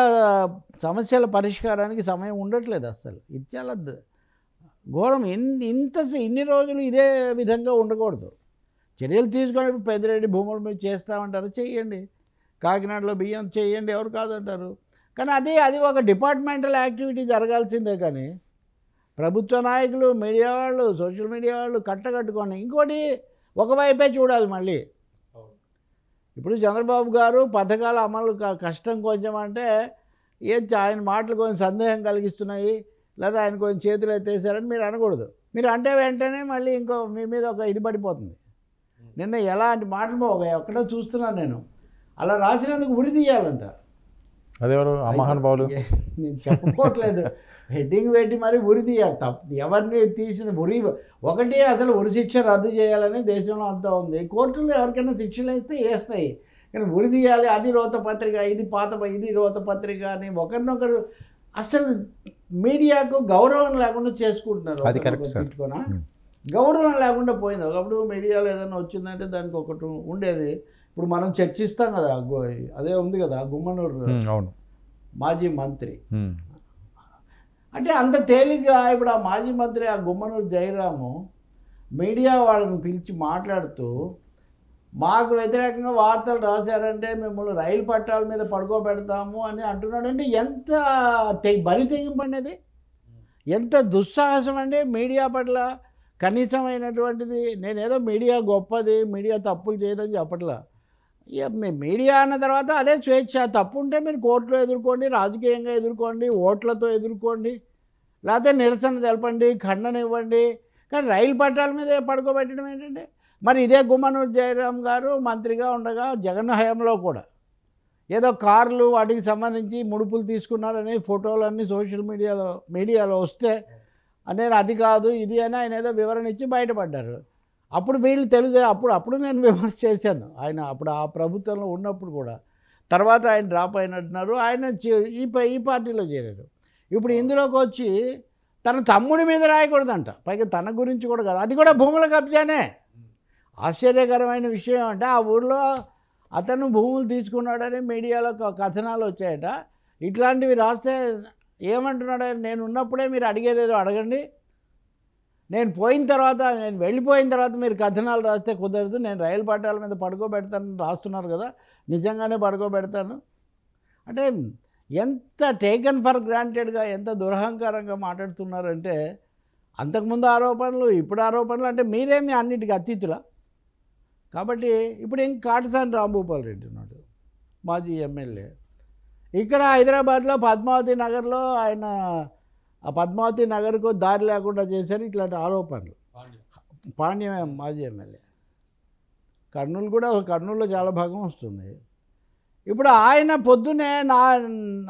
సమస్యల పరిష్కారానికి సమయం ఉండట్లేదు అసలు. ఇది చాలా ఘోరం. ఇన్ని రోజులు ఇదే విధంగా ఉండకూడదు. చర్యలు తీసుకొని పెద్దిరెడ్డి భూముల మీద చేస్తామంటారు, చెయ్యండి. కాకినాడలో బియ్యం చెయ్యండి, ఎవరు కాదంటారు. కానీ అది ఒక డిపార్ట్మెంటల్ యాక్టివిటీ జరగాల్సిందే. కానీ ప్రభుత్వ నాయకులు, మీడియా వాళ్ళు, సోషల్ మీడియా వాళ్ళు కట్టకట్టుకొని ఇంకోటి ఒకవైపే చూడాలి. మళ్ళీ ఇప్పుడు చంద్రబాబు గారు పథకాల అమలు కష్టం కొంచెం అంటే ఆయన మాటలు కొంచెం సందేహం కలిగిస్తున్నాయి, లేదా ఆయన కొంచెం చేతులు ఎత్తేసారని మీరు అనకూడదు. మీరు అంటే వెంటనే మళ్ళీ ఇంకో మీ మీద ఒక ఇది పడిపోతుంది. నిన్న ఎలాంటి మాటలు ఎక్కడో చూస్తున్నాను నేను, అలా రాసినందుకు ఉరి తీయాలంట. అదేవారు మహానుభావులు, నేను చెప్పుకోవట్లేదు, హెడ్డింగ్ పెట్టి మరి ఉరి తీయాలి. తప్పు ఎవరిని తీసింది ఉరి ఒకటి, అసలు ఉరి శిక్ష రద్దు చేయాలని దేశంలో అంతా ఉంది. కోర్టులు ఎవరికైనా శిక్షలు వేస్తే వేస్తాయి, కానీ ఉరి తీయాలి, అది రోతపత్రిక, ఇది ఇది రోతపత్రిక అని ఒకరినొకరు అసలు మీడియాకు గౌరవం లేకుండా చేసుకుంటున్నారు. అది కరెక్ట్ సార్. పెట్టుకున్నా గౌరవం లేకుండా పోయింది. ఒకప్పుడు మీడియాలో ఏదైనా వచ్చిందంటే దానికి ఒకటి ఉండేది. ఇప్పుడు మనం చర్చిస్తాం కదా, అదే ఉంది కదా గుమ్మనూరు అవును మాజీ మంత్రి అంటే అంత తేలిగ్గా ఇప్పుడు ఆ మాజీ మంత్రి ఆ గుమ్మనూరు జయరాము మీడియా వాళ్ళని పిలిచి మాట్లాడుతూ మాకు వ్యతిరేకంగా వార్తలు రాశారంటే మిమ్మల్ని రైలు పట్టాల మీద పడుకోబెడతాము అని అంటున్నాడంటే ఎంత బరి తెగింపండి, ఎంత దుస్సాహసం అండి మీడియా పట్ల. కనీసమైనటువంటిది నేనేదో మీడియా గొప్పది, మీడియా తప్పులు చేయదని చెప్పట్లా. మీడియా అన్న తర్వాత అదే స్వేచ్ఛ. తప్పు ఉంటే మీరు కోర్టులో ఎదుర్కోండి, రాజకీయంగా ఎదుర్కోండి, ఓట్లతో ఎదుర్కోండి, లేకపోతే నిరసన తెలపండి, ఖండన ఇవ్వండి. కానీ రైలు పట్టాల మీద పడుకోబెట్టడం ఏంటంటే, మరి ఇదే గుమ్మనూరు జయరాం గారు మంత్రిగా ఉండగా జగన్ హయాంలో కూడా ఏదో కార్లు వాటికి సంబంధించి ముడుపులు తీసుకున్నారని ఫోటోలన్నీ సోషల్ మీడియాలో వస్తే నేను అది కాదు ఇది అని ఆయన ఏదో వివరణ ఇచ్చి బయటపడ్డారు. అప్పుడు వీళ్ళు అప్పుడు నేను విమర్శ చేశాను ఆయన అప్పుడు ఆ ప్రభుత్వంలో ఉన్నప్పుడు కూడా. తర్వాత ఆయన డ్రాప్ అయినట్టున్నారు, ఆయన ఈ పార్టీలో చేరారు. ఇప్పుడు ఇందులోకి వచ్చి తన తమ్ముడి మీద రాయకూడదంట, పైగా తన గురించి కూడా కాదు, అది కూడా భూముల కబ్జానే. ఆశ్చర్యకరమైన విషయం అంటే ఆ ఊళ్ళో అతను భూములు తీసుకున్నాడని మీడియాలో కథనాలు వచ్చాయట. ఇట్లాంటివి రాస్తే ఏమంటున్నాడు, నేను ఉన్నప్పుడే మీరు అడిగేదేదో అడగండి, నేను వెళ్ళిపోయిన తర్వాత మీరు కథనాలు రాస్తే కుదరదు, నేను రైలు పట్టాల మీద పడుకోబెడతాను రాస్తున్నారు కదా, నిజంగానే పడుకోబెడతాను అంటే ఎంత టేకన్ ఫర్ గ్రాంటెడ్గా, ఎంత దురహంకారంగా మాట్లాడుతున్నారంటే. అంతకుముందు ఆరోపణలు, ఇప్పుడు ఆరోపణలు అంటే మీరేమి అన్నిటికీ అతీతులా. కాబట్టి ఇప్పుడు కాటసాని రాంభూపాల్ రెడ్డి ఉన్నాడు, మాజీ ఎమ్మెల్యే. ఇక్కడ హైదరాబాద్లో పద్మావతి నగర్లో ఆయన ఆ పద్మావతి నగర్కు దారి లేకుండా చేశారు ఇట్లాంటి ఆరోపణలు. పాండ్యం మాజీ ఎమ్మెల్యే. కర్నూలులో చాలా భాగం వస్తుంది. ఇప్పుడు ఆయన పొద్దునే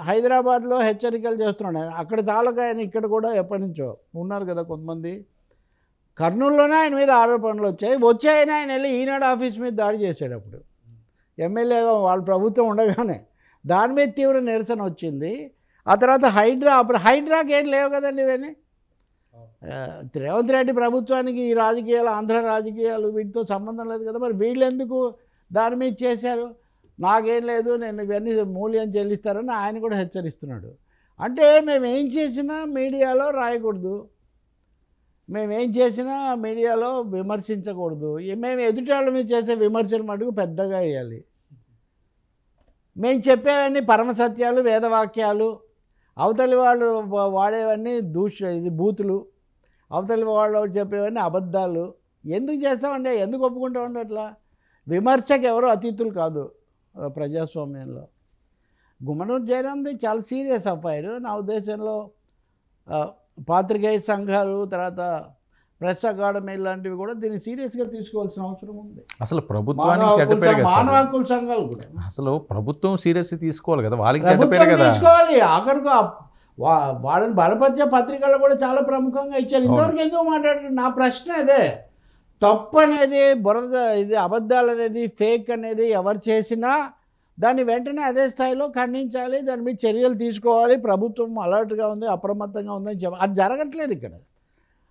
హైదరాబాద్లో హెచ్చరికలు చేస్తున్నాడు. అక్కడ చాలక ఆయన ఇక్కడ కూడా ఎప్పటి నుంచో ఉన్నారు కదా కొంతమంది. కర్నూలులోనే ఆయన మీద ఆరోపణలు వచ్చాయని ఆయన వెళ్ళి ఈనాడు ఆఫీస్ మీద దాడి చేశాడు. అప్పుడు ఎమ్మెల్యేగా వాళ్ళ ప్రభుత్వం ఉండగానే దాని మీద తీవ్ర నిరసన వచ్చింది. ఆ తర్వాత హైడ్రాకి ఏం లేవు కదండి ఇవన్నీ. రేవంత్ రెడ్డి ప్రభుత్వానికి ఈ రాజకీయాలు, ఆంధ్ర రాజకీయాలు వీటితో సంబంధం లేదు కదా, మరి వీళ్ళు ఎందుకు దాని మీద చేశారు, నాకేం లేదు, నేను ఇవన్నీ మూల్యం చెల్లిస్తారని ఆయన కూడా హెచ్చరిస్తున్నాడు. అంటే మేమేం చేసినా మీడియాలో రాయకూడదు, మేమేం చేసినా మీడియాలో విమర్శించకూడదు, మేము ఎదుటాళ్ళ మీద చేసే విమర్శలు మటుకు పెద్దగా వేయాలి, మేము చెప్పేవన్నీ పరమసత్యాలు, వేదవాక్యాలు అవతలి వాళ్ళు వాడేవన్నీ ఇది బూతులు, అవతలి వాళ్ళు చెప్పేవన్నీ అబద్ధాలు. ఎందుకు చేస్తామండి, ఎందుకు ఒప్పుకుంటామండి అట్లా? విమర్శకు ఎవరో అతిథులు కాదు ప్రజాస్వామ్యంలో. గుమ్మనూరు జయరాంది చాలా సీరియస్ అఫైర్. నా ఉద్దేశంలో పాత్రికేయ సంఘాలు, తర్వాత ప్రెస్ అకాడమీ లాంటివి కూడా దీన్ని సీరియస్గా తీసుకోవాల్సిన అవసరం ఉంది. అసలు ప్రభుత్వానికి చెడ్డ పేరు కదా, మానవ హక్కుల సంఘాలు కూడా అసలు ప్రభుత్వం సీరియస్ తీసుకోవాలి కదా, వాళ్ళకి చెడ్డ పేరు కదా తీసుకోవాలి. ఆఖరికి వాళ్ళని బలపరిచే పత్రికలు కూడా చాలా ప్రముఖంగా ఇచ్చారు. ఇంతవరకు ఎందుకు మాట్లాడారు? నా ప్రశ్న అదే. తప్పు అనేది, బురద ఇది, అబద్ధాలు అనేది, ఫేక్ అనేది ఎవరు చేసినా దాన్ని వెంటనే అదే స్థాయిలో ఖండించాలి, దాని మీద చర్యలు తీసుకోవాలి. ప్రభుత్వం అలర్ట్గా ఉంది, అప్రమత్తంగా ఉందని చెప్పాలి. అది జరగట్లేదు ఇక్కడ.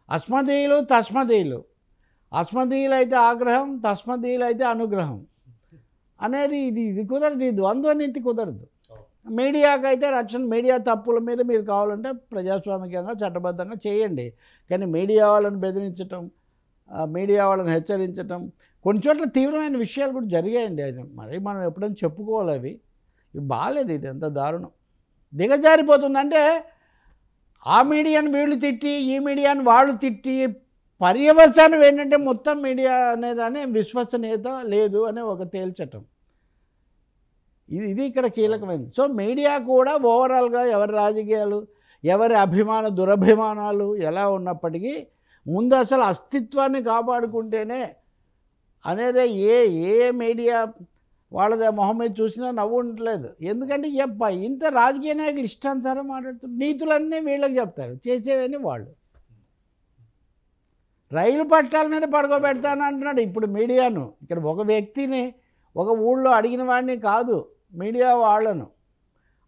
అస్మదీయులు తస్మదీయులు, అస్మదీయులు అయితే ఆగ్రహం, తస్మదీయులు అయితే అనుగ్రహం అనేది ఇది కుదరదు. ఈ ద్వంద్వనీతి కుదరదు. మీడియాకైతే రక్షణ, మీడియా తప్పుల మీద మీరు కావాలంటే ప్రజాస్వామికంగా చట్టబద్ధంగా చేయండి. కానీ మీడియా వాళ్ళని బెదిరించటం, మీడియా వాళ్ళని హెచ్చరించటం, కొన్ని చోట్ల తీవ్రమైన విషయాలు కూడా జరిగాయండి. ఆయన మరి మనం ఎప్పుడైనా చెప్పుకోవాలి. ఇవి బాగాలేదు. ఇది ఎంత దారుణం, దిగజారిపోతుందంటే ఆ మీడియాని వీళ్ళు తిట్టి, ఈ మీడియాని వాళ్ళు తిట్టి, పర్యవసానం ఏంటంటే మొత్తం మీడియా అనేదాన్ని విశ్వసనీయత లేదు అనే ఒక తేల్చటం. ఇది ఇక్కడ కీలకమైనది. సో మీడియా కూడా ఓవరాల్గా ఎవరి రాజకీయాలు, ఎవరి దురభిమానాలు ఎలా ఉన్నప్పటికీ ముందు అసలు అస్తిత్వాన్ని కాపాడుకుంటేనే అనేదే. ఏ మీడియా వాళ్ళదే మొహం మీద చూసినా నవ్వు ఉండట్లేదు. ఎందుకంటే ఇంత రాజకీయ నాయకులు ఇష్టానుసారం మాట్లాడుతున్నారు. నీతులన్నీ వీళ్ళకి చెప్తారు, చేసేవన్నీ వాళ్ళు. రైలు పట్టాల మీద పడుకోబెడతాను అంటున్నాడు ఇప్పుడు మీడియాను. ఇక్కడ ఒక వ్యక్తిని ఒక ఊళ్ళో అడిగిన వాడిని కాదు, మీడియా వాళ్ళను.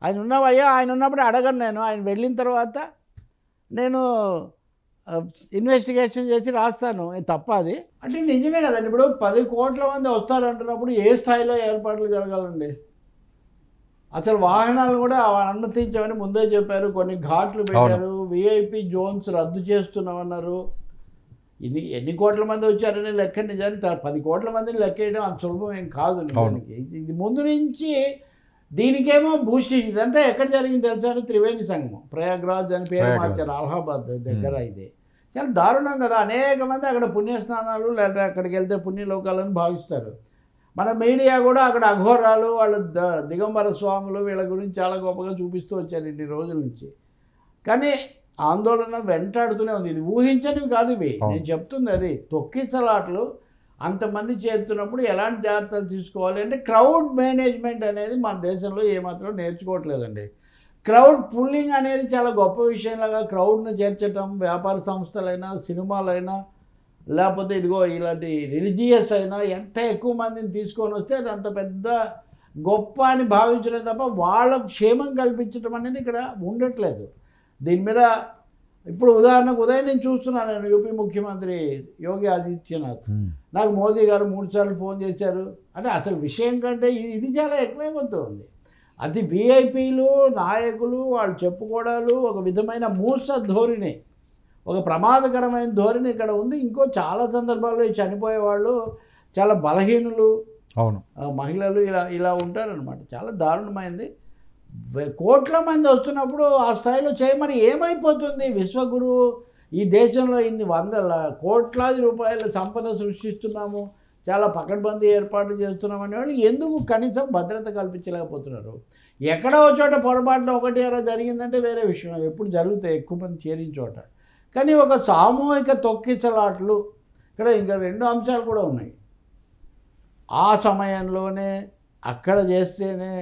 ఆయన ఉన్నవయ్యా, ఆయన ఉన్నప్పుడు అడగను నేను. ఆయన వెళ్ళిన తర్వాత నేను ఇన్వెస్టిగేషన్ చేసి రాస్తాను. తప్ప అది అంటే నిజమే కదండి. ఇప్పుడు 10 కోట్ల మంది వస్తారంటున్నప్పుడు ఏ స్థాయిలో ఏర్పాట్లు జరగాలండి? అసలు వాహనాలు కూడా అనుమతించామని ముందే చెప్పారు, కొన్ని ఘాట్లు పెట్టారు, విఐపి జోన్స్ రద్దు చేస్తున్నామన్నారు. ఎన్ని కోట్ల మంది వచ్చారనే లెక్క నిజానికి 10 కోట్ల మందిని లెక్కేయడం అంత సులభం ఏం కాదు నిజానికి. ఇది ముందు నుంచి దీనికేమో బూస్ట్. ఇదంతా ఎక్కడ జరిగింది తెలుసా? త్రివేణి సంగమం, ప్రయాగ్రాజ్ అని పేరు మార్చారు, అలహాబాద్ దగ్గర. ఇది చాలా దారుణం కదా. అనేక మంది అక్కడ పుణ్యస్నానాలు లేదా అక్కడికి వెళ్తే పుణ్యలోకాలని భావిస్తారు. మన మీడియా కూడా అక్కడ అఘోరాలు, వాళ్ళ దిగంబర స్వాములు, వీళ్ళ గురించి చాలా గొప్పగా చూపిస్తూ వచ్చారు ఇన్ని రోజుల నుంచి. కానీ ఆందోళన వెంటాడుతూనే ఉంది. ఇది ఊహించనివి కాదు ఇవి, నేను చెప్తుంది అది. తొక్కిసలాట్లు అంతమంది చేరుతున్నప్పుడు ఎలాంటి జాగ్రత్తలు తీసుకోవాలి అంటే, క్రౌడ్ మేనేజ్మెంట్ అనేది మన దేశంలో ఏమాత్రం నేర్చుకోవట్లేదండి. క్రౌడ్ పుల్లింగ్ అనేది చాలా గొప్ప విషయంలాగా క్రౌడ్ను చేర్చడం, వ్యాపార సంస్థలైనా, సినిమాలైనా, లేకపోతే ఇదిగో ఇలాంటి రిలీజియస్ అయినా, ఎంత ఎక్కువ మందిని తీసుకొని వస్తే అది అంత పెద్ద గొప్ప అని భావించడం తప్ప వాళ్ళకు క్షేమం కల్పించడం అనేది ఇక్కడ ఉండట్లేదు. దీని మీద ఇప్పుడు ఉదాహరణకు ఉదయం నేను చూస్తున్నాను, నేను యూపీ ముఖ్యమంత్రి యోగి ఆదిత్యనాథ్, నాకు మోదీ గారు 3 సార్లు ఫోన్ చేశారు అంటే అసలు విషయం కంటే ఇది చాలా ఎక్కువైపోతుంది. అది విఐపీలు, నాయకులు, వాళ్ళు చెప్పుకోవడాలు, ఒక విధమైన మూస ధోరణి, ఒక ప్రమాదకరమైన ధోరణి ఇక్కడ ఉంది. ఇంకో చాలా సందర్భాల్లో చనిపోయేవాళ్ళు చాలా బలహీనులు, అవును, మహిళలు ఇలా ఉంటారనమాట. చాలా దారుణమైంది. కోట్ల మంది వస్తున్నప్పుడు ఆ స్థాయిలో చేయమని ఏమైపోతుంది? విశ్వగురువు, ఈ దేశంలో ఇన్ని కోట్లాది రూపాయల సంపద సృష్టిస్తున్నాము, చాలా పకడ్బందీ ఏర్పాట్లు చేస్తున్నామనే వాళ్ళు ఎందుకు కనీసం భద్రత కల్పించలేకపోతున్నారు? ఎక్కడో చోట పొరపాటున 1 జరిగిందంటే వేరే విషయం, ఎప్పుడు జరుగుతాయి ఎక్కువ మంది చేరిన చోట. కానీ ఒక సామూహిక తొక్కిసలాట్లు ఇక్కడ ఇంకా 2 అంశాలు కూడా ఉన్నాయి. ఆ సమయంలోనే అక్కడ చేస్తేనే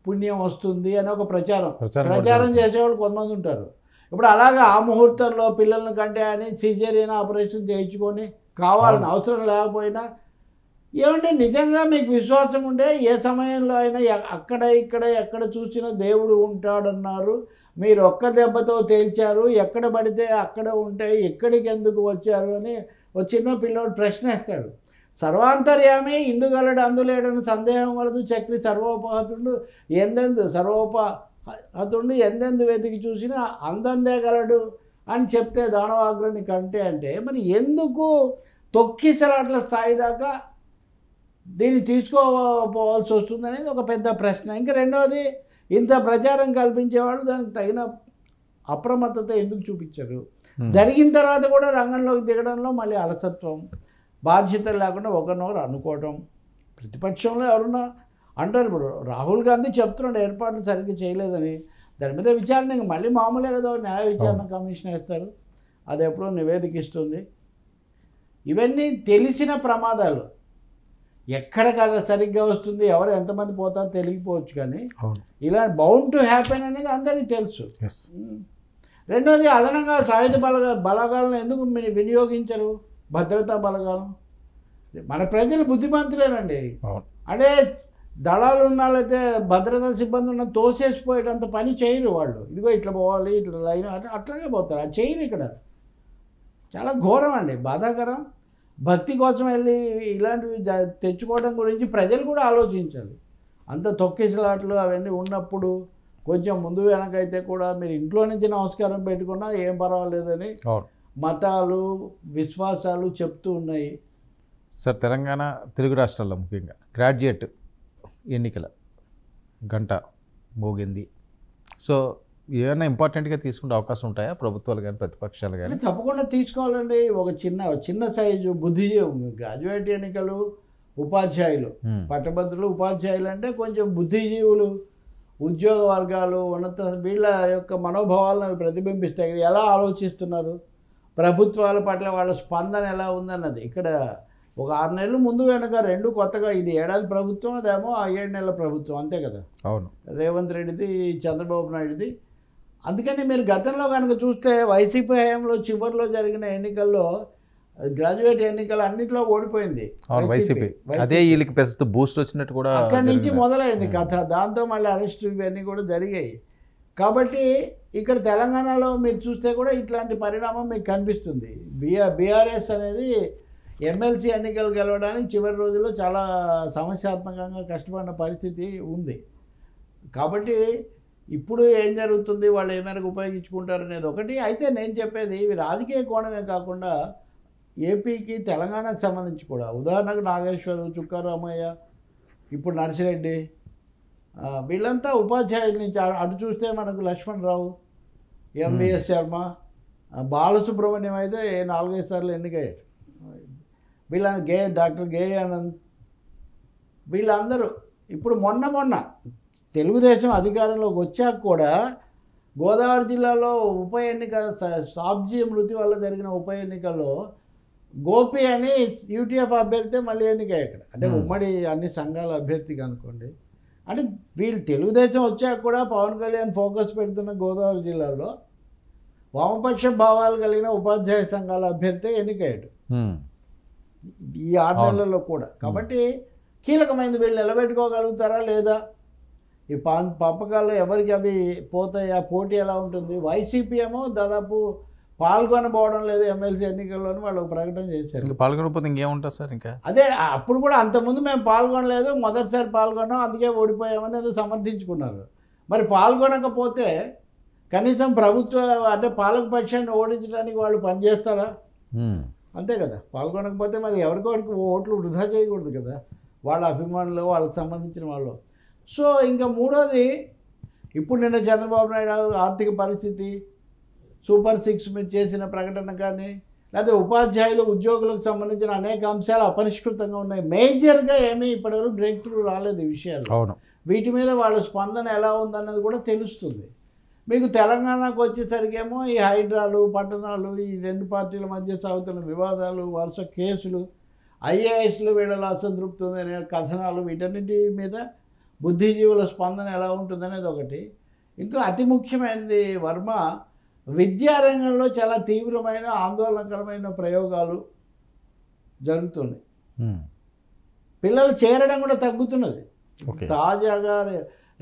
పుణ్యం వస్తుంది అని ఒక ప్రచారం చేసేవాళ్ళు కొంతమంది ఉంటారు. ఇప్పుడు అలాగే ఆ ముహూర్తంలో పిల్లలను కంటే అని సిజేరియన్ ఆపరేషన్ చేయించుకొని కావాలని అవసరం లేకపోయినా, ఏమంటే నిజంగా మీకు విశ్వాసం ఉంటే ఏ సమయంలో అయినా అక్కడ ఇక్కడ ఎక్కడ చూసినా దేవుడు ఉంటాడన్నారు, మీరు ఒక్క దెబ్బతో తేల్చారు, ఎక్కడ పడితే అక్కడ ఉంటే ఎక్కడికి ఎందుకు వచ్చారు అని ఒక చిన్న పిల్లోడు ప్రశ్నిస్తాడు. సర్వాంతర్యామి ఇందుగలడు అందులేడని సందేహం వలదు, చక్రి సర్వోపహతుండు సర్వోపహతుండు ఎందెందు వెతికి చూసినా అందందే గలడు అని చెప్తే దానవాగ్రని కంటే అంటే, మరి ఎందుకు తొక్కిసలాట్ల స్థాయి దాకా దీన్ని తీసుకోపోవాల్సి వస్తుంది అనేది ఒక పెద్ద ప్రశ్న. ఇంకా రెండవది, ఇంత ప్రచారం కల్పించేవాళ్ళు దానికి తగిన అప్రమత్తత ఎందుకు చూపించారు? జరిగిన తర్వాత కూడా రంగంలోకి దిగడంలో మళ్ళీ అలసత్వం, బాధ్యతలు లేకుండా ఒకరినొకరు అనుకోవటం. ప్రతిపక్షంలో ఎవరున్నా అంటారు, ఇప్పుడు రాహుల్ గాంధీ చెప్తున్నాడు ఏర్పాట్లు సరిగ్గా చేయలేదని. దాని మీద విచారణ ఇంక మళ్ళీ మామూలే కదా, న్యాయ విచారణ కమిషన్ వేస్తారు, అది ఎప్పుడో నివేదిక ఇస్తుంది. ఇవన్నీ తెలిసిన ప్రమాదాలు. ఎక్కడ కదా సరిగ్గా వస్తుంది, ఎవరు ఎంతమంది పోతారో తెలియకపోవచ్చు, కానీ ఇలా బౌండ్ టు హ్యాపెన్ అనేది అందరికీ తెలుసు. రెండోది, అదనంగా సాయుధ బలగాలను ఎందుకు వినియోగించరు? భద్రతా బలగాలను. మన ప్రజలు బుద్ధిమంతులేనండి. అంటే దళాలు ఉన్నాళ్ళైతే భద్రతా సిబ్బంది ఉన్న తోసేసిపోయేటంత పని చేయరు వాళ్ళు. ఇదిగో ఇట్లా పోవాలి, ఇట్లా లైన్ అట్లాగే పోతారు. అది చేయరు. ఇక్కడ చాలా ఘోరం అండి, బాధాకరం. భక్తి కోసం వెళ్ళి ఇలాంటివి తెచ్చుకోవడం గురించి ప్రజలు కూడా ఆలోచించాలి. అంత తొక్కిసలాట్లు అవన్నీ ఉన్నప్పుడు కొంచెం ముందు వెనకైతే కూడా మీరు ఇంట్లో నుంచి నమస్కారం పెట్టుకున్నా ఏం పర్వాలేదని మతాలు విశ్వాసాలు చెప్తూ ఉన్నాయి. సార్, తెలంగాణ తెలుగు రాష్ట్రాల్లో ముఖ్యంగా గ్రాడ్యుయేట్ ఎన్నికల గంట మోగింది. సో ఏమైనా ఇంపార్టెంట్గా తీసుకునే అవకాశం ఉంటాయా ప్రభుత్వాలు కానీ ప్రతిపక్షాలు కానీ? తప్పకుండా తీసుకోవాలండి. ఒక చిన్న సైజు బుద్ధిజీవి గ్రాడ్యుయేట్ ఎన్నికలు, ఉపాధ్యాయులు, పట్టభద్రులు, ఉపాధ్యాయులు అంటే కొంచెం బుద్ధిజీవులు, ఉద్యోగ వర్గాలు, ఉన్నత వీళ్ళ యొక్క మనోభావాలను ప్రతిబింబిస్తాయి. ఎలా ఆలోచిస్తున్నారు, ప్రభుత్వాల పట్ల వాళ్ళ స్పందన ఎలా ఉందన్నది. ఇక్కడ ఒక 6 నెలలు ముందు వెనక రెండు కొత్తగా, ఇది ఏడాది ప్రభుత్వం, అదేమో 7 నెలల ప్రభుత్వం, అంతే కదా. అవును, రేవంత్ రెడ్డిది, చంద్రబాబు నాయుడుది. అందుకని మీరు గతంలో కనుక చూస్తే వైసీపీ హయాంలో చివరిలో జరిగిన ఎన్నికల్లో గ్రాడ్యుయేట్ ఎన్నికలు అన్నింటిలో ఓడిపోయింది వైసీపీ. అదే వీళ్ళకి పెద్ద బూస్ట్ వచ్చినట్టు కూడా అక్కడి నుంచి మొదలైంది కథ. దాంతో మళ్ళీ అరెస్ట్ ఇవన్నీ కూడా జరిగాయి. కాబట్టి ఇక్కడ తెలంగాణలో మీరు చూస్తే కూడా ఇట్లాంటి పరిణామం మీకు కనిపిస్తుంది. బీఆర్ఎస్ అనేది ఎమ్మెల్సీ ఎన్నికలు గెలవడానికి చివరి రోజుల్లో చాలా సమస్యాత్మకంగా కష్టపడిన పరిస్థితి ఉంది. కాబట్టి ఇప్పుడు ఏం జరుగుతుంది, వాళ్ళు ఏ మేరకు ఉపయోగించుకుంటారు అనేది ఒకటి. అయితే నేను చెప్పేది ఇవి రాజకీయ కోణమే కాకుండా ఏపీకి తెలంగాణకు సంబంధించి కూడా, ఉదాహరణకు నాగేశ్వరు, చుక్కారామయ్య, ఇప్పుడు నర్సిరెడ్డి, వీళ్ళంతా ఉపాధ్యాయుల నుంచి. అటు చూస్తే మనకు లక్ష్మణరావు, ఎంవిఎస్ శర్మ, బాలసుబ్రహ్మణ్యం అయితే 4-5 సార్లు ఎన్నికయ్యారు. డాక్టర్ గే ఆనంద్, వీళ్ళందరూ ఇప్పుడు మొన్న తెలుగుదేశం అధికారంలోకి వచ్చాక కూడా గోదావరి జిల్లాలో ఉప ఎన్నిక, సాబ్జీ మృతి వల్ల జరిగిన ఉప ఎన్నికల్లో గోపి అని యూటీఎఫ్ అభ్యర్థి మళ్ళీ ఎన్నికయ్యాయి ఇక్కడ. అంటే ఉమ్మడి అన్ని సంఘాల అభ్యర్థిగా అనుకోండి. అంటే వీళ్ళు తెలుగుదేశం వచ్చాక కూడా పవన్ కళ్యాణ్ ఫోకస్ పెడుతున్న గోదావరి జిల్లాలో వామపక్ష భావాలు కలిగిన ఉపాధ్యాయ సంఘాల అభ్యర్థి ఎన్నికయ్యాడు ఈ 6 నెలల్లో కూడా. కాబట్టి కీలకమైనది. వీళ్ళు నిలబెట్టుకోగలుగుతారా లేదా, ఈ పంపకాల్లో ఎవరికి అవి పోతాయి, ఆ పోటీ ఎలా ఉంటుంది. వైసీపీ ఏమో దాదాపు పాల్గొనబోవడం లేదు ఎమ్మెల్సీ ఎన్నికల్లోని వాళ్ళు ప్రకటన చేశారు. ఇంకా పాల్గొనకపోతే ఇంకేముంటుంది సార్? ఇంకా అదే అప్పుడు కూడా అంతకుముందు మేము పాల్గొనలేదు, మొదటిసారి పాల్గొన్నాం, అందుకే ఓడిపోయామని ఏదో సమర్థించుకున్నారు. మరి పాల్గొనకపోతే కనీసం ప్రభుత్వ అంటే పాలకపక్షాన్ని ఓడించడానికి వాళ్ళు పనిచేస్తారా? అంతే కదా. పాల్గొనకపోతే మరి ఎవరికొరికి ఓట్లు వృధా చేయకూడదు కదా, వాళ్ళ అభిమానులు, వాళ్ళకి సంబంధించిన వాళ్ళు. సో ఇంకా మూడోది, ఇప్పుడు నిన్న చంద్రబాబు నాయుడు ఆర్థిక పరిస్థితి, సూపర్ 6 మీరు చేసిన ప్రకటన కానీ, లేకపోతే ఉపాధ్యాయులు, ఉద్యోగులకు సంబంధించిన అనేక అంశాలు అపరిష్కృతంగా ఉన్నాయి. మేజర్గా ఏమీ ఇప్పటివరకు బ్రేక్ త్రూ రాలేదు ఈ విషయాలు. అవును, వీటి మీద వాళ్ళ స్పందన ఎలా ఉందన్నది కూడా తెలుస్తుంది. మీకు తెలంగాణకు వచ్చేసరికేమో ఈ హైడ్రాలు, పట్టణాలు, ఈ 2 పార్టీల మధ్య సాగుతున్న వివాదాలు, వరుస కేసులు, ఐఏఎస్లు వీళ్ళలో అసంతృప్తి ఉందనే కథనాలు, వీటన్నిటి మీద బుద్ధిజీవుల స్పందన ఎలా ఉంటుందనేది ఒకటి. ఇంకా అతి ముఖ్యమైనది వర్మ, విద్యారంగంలో చాలా తీవ్రమైన ఆందోళనకరమైన ప్రయోగాలు జరుగుతున్నాయి. పిల్లలు చేరడం కూడా తగ్గుతున్నది. తాజాగా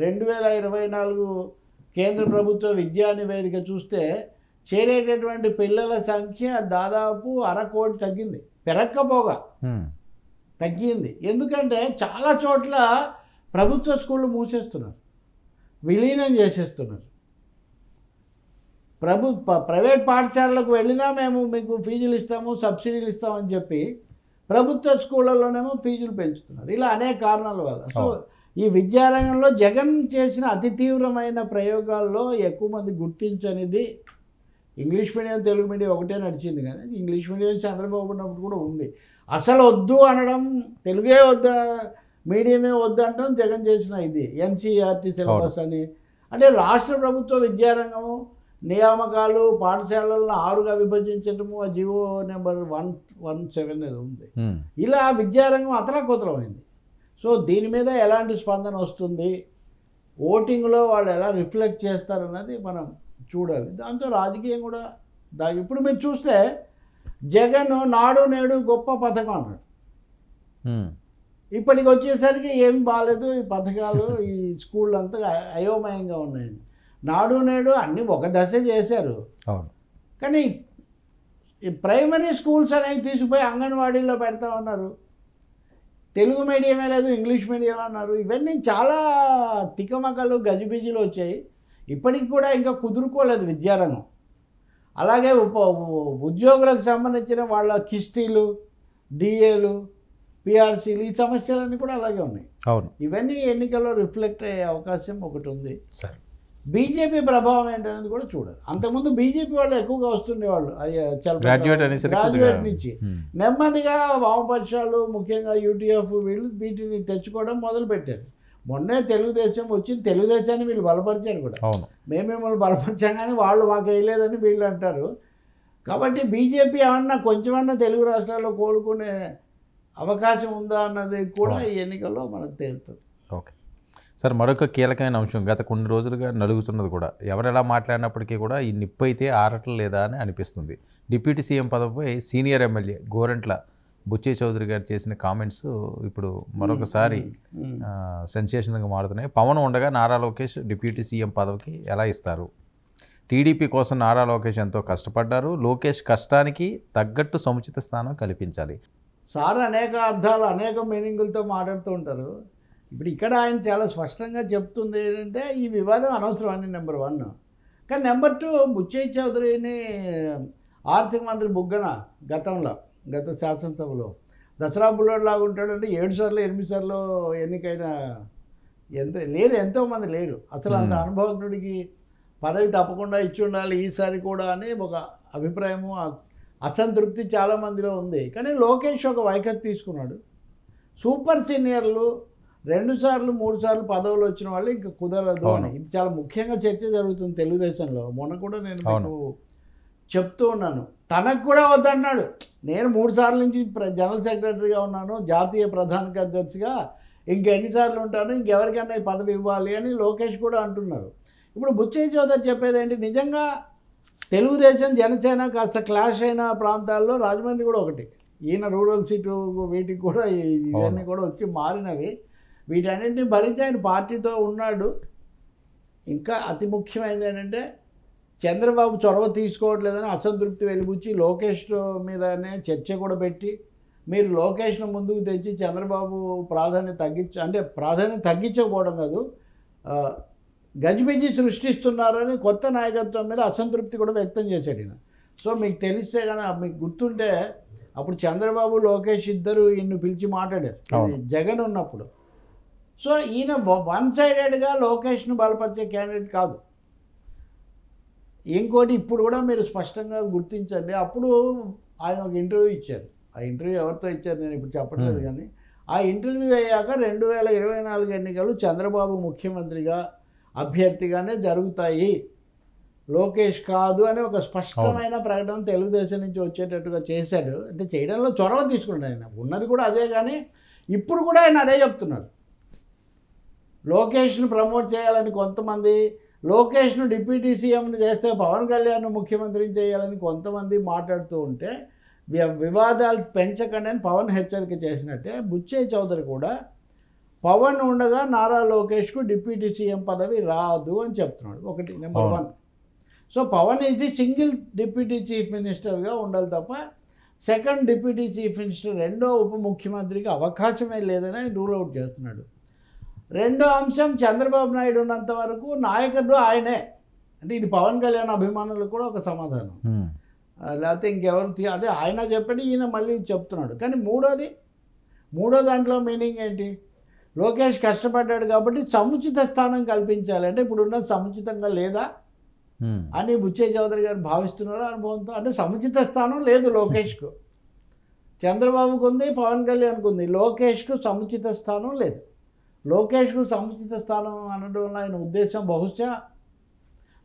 2024 కేంద్ర ప్రభుత్వ విద్యా నివేదిక చూస్తే చేరేటటువంటి పిల్లల సంఖ్య దాదాపు 1/2 కోటి తగ్గింది. పెరక్కపోగా తగ్గింది. ఎందుకంటే చాలా చోట్ల ప్రభుత్వ స్కూళ్ళు మూసేస్తున్నారు, విలీనం చేసేస్తున్నారు. ప్రైవేట్ పాఠశాలలకు వెళ్ళినా మేము మీకు ఫీజులు ఇస్తాము, సబ్సిడీలు ఇస్తామని చెప్పి ప్రభుత్వ స్కూళ్ళలోనేమో ఫీజులు పెంచుతున్నారు. ఇలా అనేక కారణాల వల్ల. సో ఈ విద్యారంగంలో జగన్ చేసిన అతి తీవ్రమైన ప్రయోగాల్లో ఎక్కువ మంది గుర్తించనిది ఇంగ్లీష్ మీడియం తెలుగు మీడియం ఒకటే నడిచింది, కానీ ఇంగ్లీష్ మీడియం చంద్రబాబు ఉన్నప్పుడు కూడా ఉంది. అసలు వద్దు అనడం, తెలుగే వద్దు మీడియమే వద్దు అనడం జగన్ చేసిన ఇది ఎన్సీఆర్టీ సిలబస్ అని. అంటే రాష్ట్ర ప్రభుత్వ విద్యారంగము నియామకాలు పాఠశాలలను 6గా విభజించడము, ఆ జీవో నెంబర్ 117 ఏదో ఉంది. ఇలా విద్యారంగం అతలాకుతలమైంది. సో దీని మీద ఎలాంటి స్పందన వస్తుంది, ఓటింగ్లో వాళ్ళు ఎలా రిఫ్లెక్ట్ చేస్తారన్నది మనం చూడాలి. దాంతో రాజకీయం కూడా ఇప్పుడు మీరు చూస్తే జగన్ నాడు నేడు గొప్ప పథకం అన్నాడు. ఇప్పటికి వచ్చేసరికి ఏం బాగాలేదు ఈ పథకాలు, ఈ స్కూళ్ళు అంతా అయోమయంగా ఉన్నాయండి. నాడు నేడు అన్నీ ఒక దశ చేశారు, కానీ ఈ ప్రైమరీ స్కూల్స్ అనేవి తీసుకుపోయి అంగన్వాడీలో పెడతా ఉన్నారు. తెలుగు మీడియమే లేదు, ఇంగ్లీష్ మీడియం అన్నారు. ఇవన్నీ చాలా తికమకలు గజిబిజిలు వచ్చాయి. ఇప్పటికి కూడా ఇంకా కుదురుకోలేదు విద్యారంగం. అలాగే ఉద్యోగులకు సంబంధించిన వాళ్ళ కిస్తీలు, డిఏలు, పిఆర్సీలు, ఈ సమస్యలన్నీ కూడా అలాగే ఉన్నాయి. ఇవన్నీ ఎన్నికల్లో రిఫ్లెక్ట్ అయ్యే అవకాశం ఒకటి ఉంది. బీజేపీ ప్రభావం ఏంటనేది కూడా చూడాలి. అంతకుముందు బీజేపీ వాళ్ళు ఎక్కువగా వస్తుండేవాళ్ళు గ్రాడ్యుయేట్ నుంచి. నెమ్మదిగా వామపక్షాలు ముఖ్యంగా యూటీఎఫ్ వీళ్ళు వీటిని తెచ్చుకోవడం మొదలుపెట్టారు. మొన్నే తెలుగుదేశం వచ్చింది, తెలుగుదేశాన్ని వీళ్ళు బలపరిచారు కూడా. మేమేమన్నా బలపరిచాం కానీ వాళ్ళు మాకు వేయలేదని వీళ్ళు అంటారు. కాబట్టి బీజేపీ ఏమన్నా కొంచెమన్నా తెలుగు రాష్ట్రాల్లో కోలుకునే అవకాశం ఉందా అన్నది కూడా ఈ ఎన్నికల్లో మనకు తేలుతుంది. ఓకే సార్, మరొక కీలకమైన అంశం గత కొన్ని రోజులుగా నలుగుతున్నది కూడా, ఎవరెలా మాట్లాడినప్పటికీ కూడా ఈ నిప్పు అయితే ఆరట్లేదా అని అనిపిస్తుంది. డిప్యూటీ సీఎం పదవిపై సీనియర్ ఎమ్మెల్యే గోరంట్ల బుచ్చయ్య చౌదరి గారు చేసిన కామెంట్స్ ఇప్పుడు మరొకసారి సెన్సేషన్గా మారుతున్నాయి. పవన్ ఉండగా నారా లోకేష్ డిప్యూటీ సీఎం పదవికి ఎలా ఇస్తారు? టీడీపీ కోసం నారా లోకేష్ ఎంతో కష్టపడ్డారు, లోకేష్ కష్టానికి తగ్గట్టు సముచిత స్థానం కల్పించాలి. సార్ అనేక అర్థాలు అనేక మీనింగులతో మాట్లాడుతూ ఉంటారు. ఇప్పుడు ఇక్కడ ఆయన చాలా స్పష్టంగా చెప్తుంది ఏంటంటే ఈ వివాదం అనవసరం అని నెంబర్ 1. కానీ నెంబర్ 2, బుచ్చయ్య చౌదరిని ఆర్థిక మంత్రి బుగ్గన గత శాసనసభలో దసరా బుల్లోడ్ లాగా ఉంటాడంటే 7 సార్లు 8 సార్లు ఎన్నికైన ఎంతోమంది లేరు. అసలు అంత అనుభవజ్ఞుడికి పదవి తప్పకుండా ఇచ్చి ఉండాలి ఈసారి కూడా అని ఒక అభిప్రాయము, అసంతృప్తి చాలామందిలో ఉంది. కానీ లోకేష్ ఒక వైఖరి తీసుకున్నాడు. సూపర్ సీనియర్లు 2 సార్లు 3 సార్లు పదవులు వచ్చిన వాళ్ళు ఇంకా కుదరదు అని. ఇది చాలా ముఖ్యంగా చర్చ జరుగుతుంది తెలుగుదేశంలో. మొన్న కూడా నేను మీకు చెప్తూ ఉన్నాను, తనకు కూడా వద్దన్నాడు. నేను 3 సార్లు నుంచి జనరల్ సెక్రటరీగా ఉన్నాను, జాతీయ ప్రధాన కార్యదర్శిగా ఇంకెన్నిసార్లు ఉంటాను, ఇంకెవరికైనా ఈ పదవి ఇవ్వాలి అని లోకేష్ కూడా అంటున్నారు. ఇప్పుడు బుచ్చయ్య చౌదరి చెప్పేది ఏంటి, నిజంగా తెలుగుదేశం జనసేన కాస్త క్లాష్ అయిన ప్రాంతాల్లో రాజమండ్రి కూడా ఒకటి. ఈయన రూరల్ సీటు వీటికి కూడా ఇవన్నీ కూడా వచ్చి మారినవి. వీటన్నింటినీ భరించి ఆయన పార్టీతో ఉన్నాడు. ఇంకా అతి ముఖ్యమైనది ఏంటంటే చంద్రబాబు చొరవ తీసుకోవట్లేదని అసంతృప్తి వెలిబుచ్చి లోకేష్ మీదనే చర్చ కూడా పెట్టి మీరు లోకేష్ను ముందుకు తెచ్చి చంద్రబాబు ప్రాధాన్యత తగ్గించకపోవడం కాదు, గజిబిజి సృష్టిస్తున్నారని కొత్త నాయకత్వం మీద అసంతృప్తి కూడా వ్యక్తం చేశాడు ఈయన. సో మీకు తెలిస్తే కానీ మీకు గుర్తుంటే అప్పుడు చంద్రబాబు లోకేష్ ఇద్దరు ఈయన్ని పిలిచి మాట్లాడారు జగన్ ఉన్నప్పుడు. సో ఈయన 1 సైడెడ్గా లోకేష్ను బలపరిచే క్యాండిడేట్ కాదు. ఇంకోటి ఇప్పుడు కూడా మీరు స్పష్టంగా గుర్తించండి, అప్పుడు ఆయన ఒక ఇంటర్వ్యూ ఇచ్చారు. ఆ ఇంటర్వ్యూ ఎవరితో ఇచ్చారు నేను ఇప్పుడు చెప్పట్లేదు, కానీ ఆ ఇంటర్వ్యూ అయ్యాక 2024 ఎన్నికలు చంద్రబాబు ముఖ్యమంత్రిగా అభ్యర్థిగానే జరుగుతాయి, లోకేష్ కాదు అని ఒక స్పష్టమైన ప్రకటన తెలుగుదేశం నుంచి వచ్చేటట్టుగా చేశాడు. అంటే చేయడంలో చొరవ తీసుకున్నాడు ఆయన, ఉన్నది కూడా అదే. కానీ ఇప్పుడు కూడా ఆయన అదే చెప్తున్నారు. లోకేష్ను ప్రమోట్ చేయాలని కొంతమంది, లోకేష్ను డిప్యూటీ సీఎంని చేస్తే పవన్ కళ్యాణ్ ముఖ్యమంత్రిని చేయాలని కొంతమంది మాట్లాడుతూ ఉంటే వివాదాలు పెంచకండి అని పవన్ హెచ్చరిక చేసినట్టే బుచ్చయ్య చౌదరి కూడా పవన్ ఉండగా నారా లోకేష్కు డిప్యూటీ సీఎం పదవి రాదు అని చెప్తున్నాడు. ఒకటి నెంబర్ 1. సో పవన్ ఇది సింగిల్ డిప్యూటీ చీఫ్ మినిస్టర్గా ఉండాలి తప్ప సెకండ్ డిప్యూటీ చీఫ్ మినిస్టర్ రెండో ఉప ముఖ్యమంత్రికి అవకాశమే లేదని రూల్ అవుట్ చేస్తున్నాడు. రెండో అంశం, చంద్రబాబు నాయుడు ఉన్నంత వరకు నాయకుడు ఆయనే. అంటే ఇది పవన్ కళ్యాణ్ అభిమానులకు కూడా ఒక సమాధానం. లేకపోతే ఇంకెవరు అదే ఆయన చెప్పండి, ఈయన మళ్ళీ చెప్తున్నాడు. కానీ మూడో దాంట్లో మీనింగ్ ఏంటి, లోకేష్ కష్టపడ్డాడు కాబట్టి సముచిత స్థానం కల్పించాలి. అంటే ఇప్పుడున్న సముచితంగా లేదా అని బుచ్చే చౌదరి గారు భావిస్తున్నారు అనుభవంతో. అంటే సముచిత స్థానం లేదు లోకేష్కు. చంద్రబాబుకు ఉంది, పవన్ కళ్యాణ్కు ఉంది, లోకేష్కు సముచిత స్థానం లేదు. లోకేష్కు సముచిత స్థానం అనడం వల్ల ఆయన ఉద్దేశం బహుశా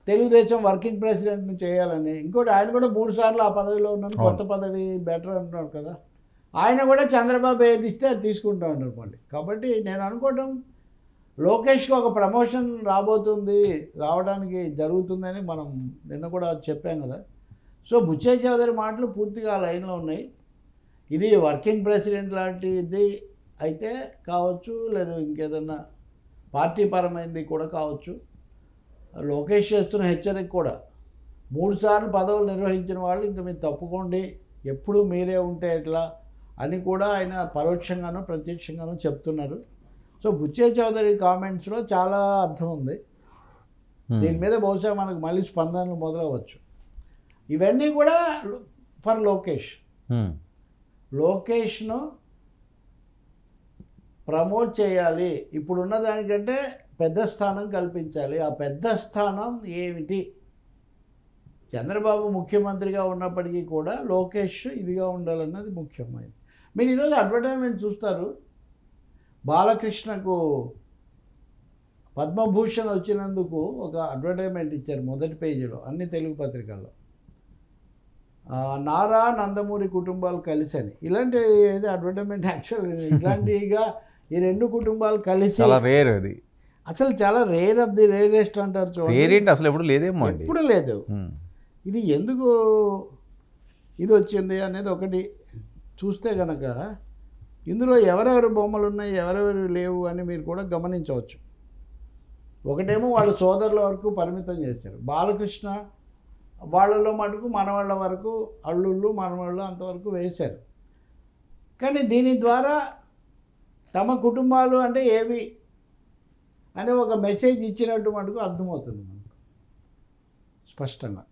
తెలుగుదేశం వర్కింగ్ ప్రెసిడెంట్ని చేయాలని. ఇంకోటి ఆయన కూడా 3 సార్లు ఆ పదవిలో ఉన్నాను, కొత్త పదవి బెటర్ అంటున్నాడు కదా. ఆయన కూడా చంద్రబాబు ఏది ఇస్తే అది తీసుకుంటా ఉన్నారు మళ్ళీ. కాబట్టి నేను అనుకోవటం లోకేష్కి ఒక ప్రమోషన్ రావడానికి జరుగుతుందని మనం నిన్న కూడా చెప్పాం కదా. సో బుచ్చే చౌదరి మాటలు పూర్తిగా ఆ లైన్లో ఉన్నాయి. ఇది వర్కింగ్ ప్రెసిడెంట్ లాంటిది అయితే కావచ్చు, లేదా ఇంకేదన్నా పార్టీ పరమైనది కూడా కావచ్చు. లోకేష్ చేస్తున్న హెచ్చరిక కూడా 3 సార్లు పదవులు నిర్వహించిన వాళ్ళు ఇంకా మీరు తప్పుకోండి, ఎప్పుడు మీరే ఉంటే ఎట్లా అని కూడా ఆయన పరోక్షంగానో ప్రత్యక్షంగానో చెప్తున్నారు. సో బుచ్చే చౌదరి కామెంట్స్లో చాలా అర్థం ఉంది. దీని మీద బహుశా మనకు మళ్ళీ స్పందనలు మొదలవచ్చు. ఇవన్నీ కూడా ఫర్ లోకేష్ను ప్రమోట్ చేయాలి, ఇప్పుడున్న దానికంటే పెద్ద స్థానం కల్పించాలి. ఆ పెద్ద స్థానం ఏమిటి? చంద్రబాబు ముఖ్యమంత్రిగా ఉన్నప్పటికీ కూడా లోకేష్ ఇదిగా ఉండాలన్నది ముఖ్యమైనది. మీరు ఈరోజు అడ్వర్టైజ్మెంట్ చూస్తారు, బాలకృష్ణకు పద్మభూషణ్ వచ్చినందుకు ఒక అడ్వర్టైజ్మెంట్ ఇచ్చారు మొదటి పేజీలో అన్ని తెలుగు పత్రికల్లో. నారా నందమూరి కుటుంబాలు కలిసి అని. ఇలాంటి ఏదో అడ్వర్టైజ్మెంట్ యాక్చువల్ ఇలాంటిగా ఈ 2 కుటుంబాలు కలిసి రేర్ అది, అసలు చాలా రేర్ ఆఫ్ ది రేరెస్ట్ అంటారు చూడండి. అసలు ఎప్పుడు లేదేమో, ఎప్పుడు లేదు. ఇది ఎందుకు ఇది వచ్చింది అనేది ఒకటి చూస్తే కనుక ఇందులో ఎవరెవరు బొమ్మలు ఉన్నాయి, ఎవరెవరు లేవు అని మీరు కూడా గమనించవచ్చు. ఒకటేమో వాళ్ళ సోదరుల వరకు పరిమితం చేశారు. బాలకృష్ణ వాళ్ళలో మటుకు మనవాళ్ళ వరకు, అల్లుళ్ళు మనవాళ్ళు అంతవరకు వేశారు. కానీ దీని ద్వారా తమ కుటుంబాలు అంటే ఏవి అనే ఒక మెసేజ్ ఇచ్చినట్టు మటుకు అర్థమవుతుంది మనకు స్పష్టంగా.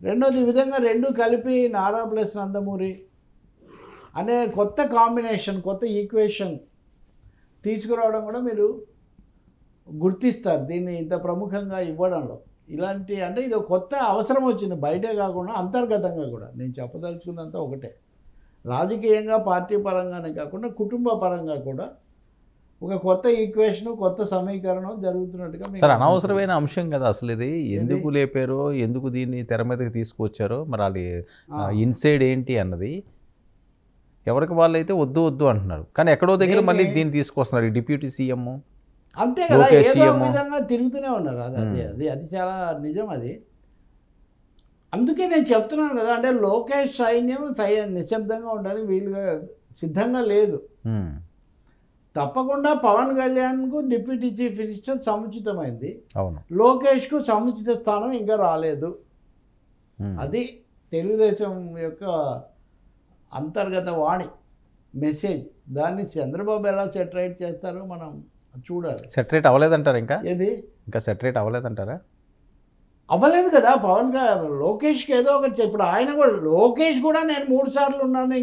రెండోది, ఈ విధంగా 2 కలిపి నారా ప్లస్ నందమూరి అనే కొత్త కాంబినేషన్, కొత్త ఈక్వేషన్ తీసుకురావడం కూడా మీరు గుర్తిస్తారు దీన్ని ఇంత ప్రముఖంగా ఇవ్వడంలో. ఇలాంటి అంటే ఇది కొత్త అవసరం వచ్చింది, బయటే కాకుండా అంతర్గతంగా కూడా. నేను చెప్పదలుచుకుందంతా ఒకటే, రాజకీయంగా పార్టీ పరంగానే కాకుండా కుటుంబ పరంగా కూడా ఒక కొత్త ఈక్వేషన్, కొత్త సమీకరణం జరుగుతున్నట్టుగా. సార్ అనవసరమైన అంశం కదా అసలు ఇది, ఎందుకు లేపారో, ఎందుకు దీన్ని తెర మీదకి తీసుకొచ్చారో, మరి వాళ్ళు ఇన్సైడ్ ఏంటి అన్నది ఎవరికి వాళ్ళు అయితే వద్దు అంటున్నారు. కానీ ఎక్కడో దగ్గర మళ్ళీ దీన్ని తీసుకొస్తున్నారు. డిప్యూటీ సీఎం అంతే కదా, ఏదో విధంగా తిరుగుతూనే ఉన్నారు. అది చాలా నిజం. అది అందుకే నేను చెప్తున్నాను కదా, అంటే లోకేష్ సైన్యం నిశ్శబ్దంగా ఉండడానికి వీలుగా సిద్ధంగా లేదు. తప్పకుండా పవన్ కళ్యాణ్కు డిప్యూటీ చీఫ్ మినిస్టర్ సముచితమైంది, లోకేష్కు సముచిత స్థానం ఇంకా రాలేదు. అది తెలుగుదేశం యొక్క అంతర్గత వాణి, మెసేజ్. దాన్ని చంద్రబాబు ఎలా సెటరేట్ చేస్తారో మనం చూడాలి. సెటరేట్ అవ్వలేదంటారా? ఇంకా సెటరేట్ అవ్వలేదంటారా? అవ్వలేదు కదా. లోకేష్కి ఏదో ఒకటి ఇప్పుడు ఆయన కూడా, లోకేష్ కూడా నేను 3 సార్లు ఉన్నాను,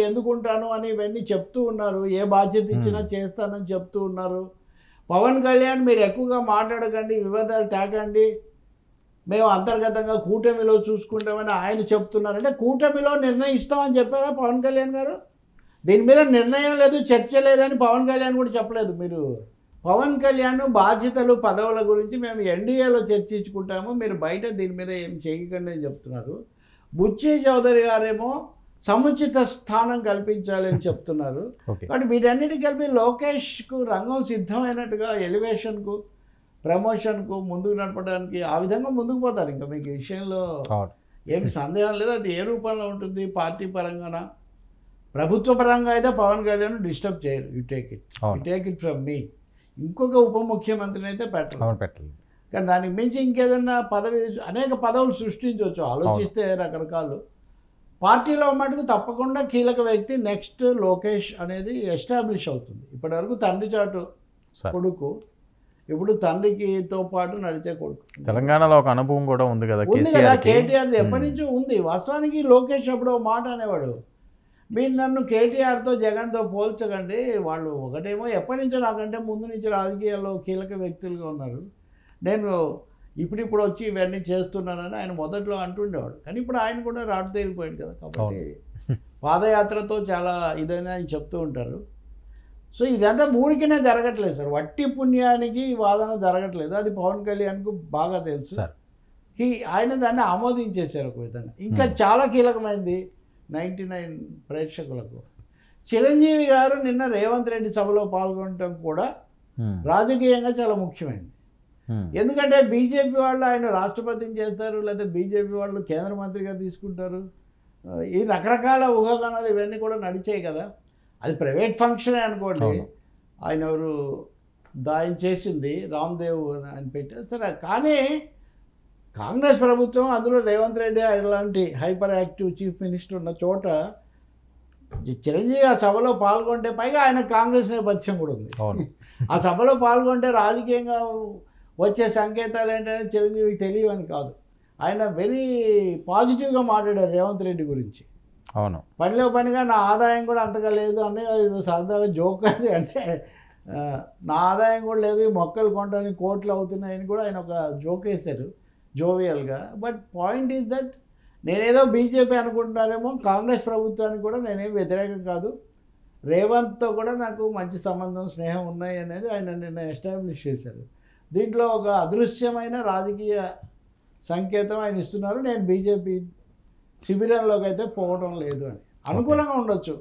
ఎందుకు ఉంటాను అని ఇవన్నీ చెప్తూ ఉన్నారు. ఏ బాధ్యత ఇచ్చినా చేస్తానని చెప్తూ ఉన్నారు. పవన్ కళ్యాణ్ మీరు ఎక్కువగా మాట్లాడకండి, వివాదాలు తేకండి, మేము అంతర్గతంగా కూటమిలో చూసుకుంటామని ఆయన చెప్తున్నారు. అంటే కూటమిలో నిర్ణయిస్తామని చెప్పారా పవన్ కళ్యాణ్ గారు? దీని మీద నిర్ణయం లేదు, చర్చ లేదని పవన్ కళ్యాణ్ కూడా చెప్పలేదు. మీరు పవన్ కళ్యాణ్ బాధ్యతలు, పదవుల గురించి మేము ఎన్డీఏలో చర్చించుకుంటాము, మీరు బయట దీని మీద ఏం చేయకండి అని చెప్తున్నారు. బుచ్చే చౌదరి గారేమో సముచిత స్థానం కల్పించాలి అని చెప్తున్నారు. కాబట్టి వీటన్నిటి కలిపి లోకేష్కు రంగం సిద్ధమైనట్టుగా ఎలివేషన్కు, ప్రమోషన్కు ముందుకు నడపడానికి ఆ విధంగా ముందుకు పోతారు. ఇంకా మీకు ఈ విషయంలో ఏమి సందేహం లేదు. అది ఏ రూపంలో ఉంటుంది, పార్టీ పరంగానా ప్రభుత్వ పరంగా అయితే పవన్ కళ్యాణ్ డిస్టర్బ్ చేయరు. యూ టేక్ ఇట్ ఫ్రమ్ మీ. ఇంకొక ఉప ముఖ్యమంత్రిని అయితే పెట్టాలి. కానీ దానికి మించి ఇంకేదన్నా అనేక పదవులు సృష్టించవచ్చు ఆలోచిస్తే రకరకాలు. పార్టీలో మటుకు తప్పకుండా కీలక వ్యక్తి నెక్స్ట్ లోకేష్ అనేది ఎస్టాబ్లిష్ అవుతుంది. ఇప్పటివరకు తండ్రి చాటు కొడుకు, ఇప్పుడు తండ్రికితో పాటు నడిచే కొడుకు. తెలంగాణలో ఒక అనుభవం కూడా ఉంది కదా కేటీఆర్, ఎప్పటి నుంచో ఉంది. వాస్తవానికి లోకేష్ అప్పుడు మాట అనేవాడు, మీరు నన్ను కేటీఆర్తో జగన్తో పోల్చకండి, వాళ్ళు ఒకటేమో ఎప్పటి నుంచో నాకంటే ముందు నుంచి రాజకీయాల్లో కీలక వ్యక్తులుగా ఉన్నారు, నేను ఇప్పుడిప్పుడు వచ్చి ఇవన్నీ చేస్తున్నానని ఆయన మొదట్లో అంటుండేవాడు. కానీ ఇప్పుడు ఆయన కూడా రాటు తేలిపోయాడు కదా, కాబట్టి పాదయాత్రతో చాలా ఇదైనా ఆయన చెప్తూ ఉంటారు. సో ఇదంతా ఊరికినే జరగట్లేదు సార్, వట్టి పుణ్యానికి ఈ వాదన జరగట్లేదు. అది పవన్ కళ్యాణ్కు బాగా తెలుసు. ఆయన దాన్ని ఆమోదించేశారు ఒక విధంగా. ఇంకా చాలా కీలకమైంది 99 ప్రేక్షకులకు, చిరంజీవి గారు నిన్న రేవంత్ రెడ్డి సభలో పాల్గొనడం కూడా రాజకీయంగా చాలా ముఖ్యమైనది. ఎందుకంటే బీజేపీ వాళ్ళు ఆయన రాష్ట్రపతిని చేస్తారు, లేదా బీజేపీ వాళ్ళు కేంద్ర మంత్రిగా తీసుకుంటారు, ఈ రకరకాల ఊహాగానాలు ఇవన్నీ కూడా నడిచాయి కదా. అది ప్రైవేట్ ఫంక్షనే అనుకోండి, ఆయన ఎవరు ఆయన చేసింది రామ్దేవ్ అని పెట్టారు సరే. కానీ కాంగ్రెస్ ప్రభుత్వం, అందులో రేవంత్ రెడ్డి ఇలాంటి హైపర్ యాక్టివ్ చీఫ్ మినిస్టర్ ఉన్న చోట చిరంజీవి ఆ సభలో పాల్గొంటే, పైగా ఆయన కాంగ్రెస్ నేపథ్యం కూడా ఉంది, ఆ సభలో పాల్గొంటే రాజకీయంగా వచ్చే సంకేతాలు ఏంటంటే చిరంజీవికి తెలియవని కాదు. ఆయన వెరీ పాజిటివ్గా మాట్లాడారు రేవంత్ రెడ్డి గురించి. అవును, పనిలో పనిగా నా ఆదాయం కూడా అంతగా లేదు అనే సరదాగా జోక్ అది, అంటే నా ఆదాయం కూడా లేదు, మొక్కలు కొనడానికి కోట్లు అవుతున్నాయని కూడా ఆయన ఒక జోక్ వేశారు జోవియల్గా. బట్ పాయింట్ ఈజ్ దట్ నేనేదో బీజేపీ అనుకుంటున్నారేమో, కాంగ్రెస్ ప్రభుత్వానికి కూడా నేనేం వ్యతిరేకం కాదు, రేవంత్తో కూడా నాకు మంచి సంబంధం స్నేహం ఉన్నాయి అనేది ఆయన నిన్న ఎస్టాబ్లిష్ చేశారు. దీంట్లో ఒక అదృశ్యమైన రాజకీయ సంకేతం ఆయన ఇస్తున్నారు, నేను బీజేపీ శిబిరంలోకి అయితే పోవడం లేదు అని. అనుకూలంగా ఉండొచ్చు,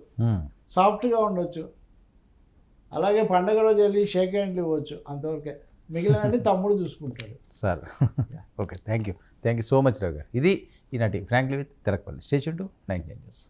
సాఫ్ట్గా ఉండొచ్చు, అలాగే పండగ రోజు వెళ్ళి షేక్ హ్యాండ్లు ఇవ్వచ్చు, అంతవరకే. మిగిలిన తమ్ముడు చూసుకుంటాడు sir. Okay, thank you so much Rao గారు. ఇది ఈనాటి frankly with Telakapalli. Stay tuned to 99 news.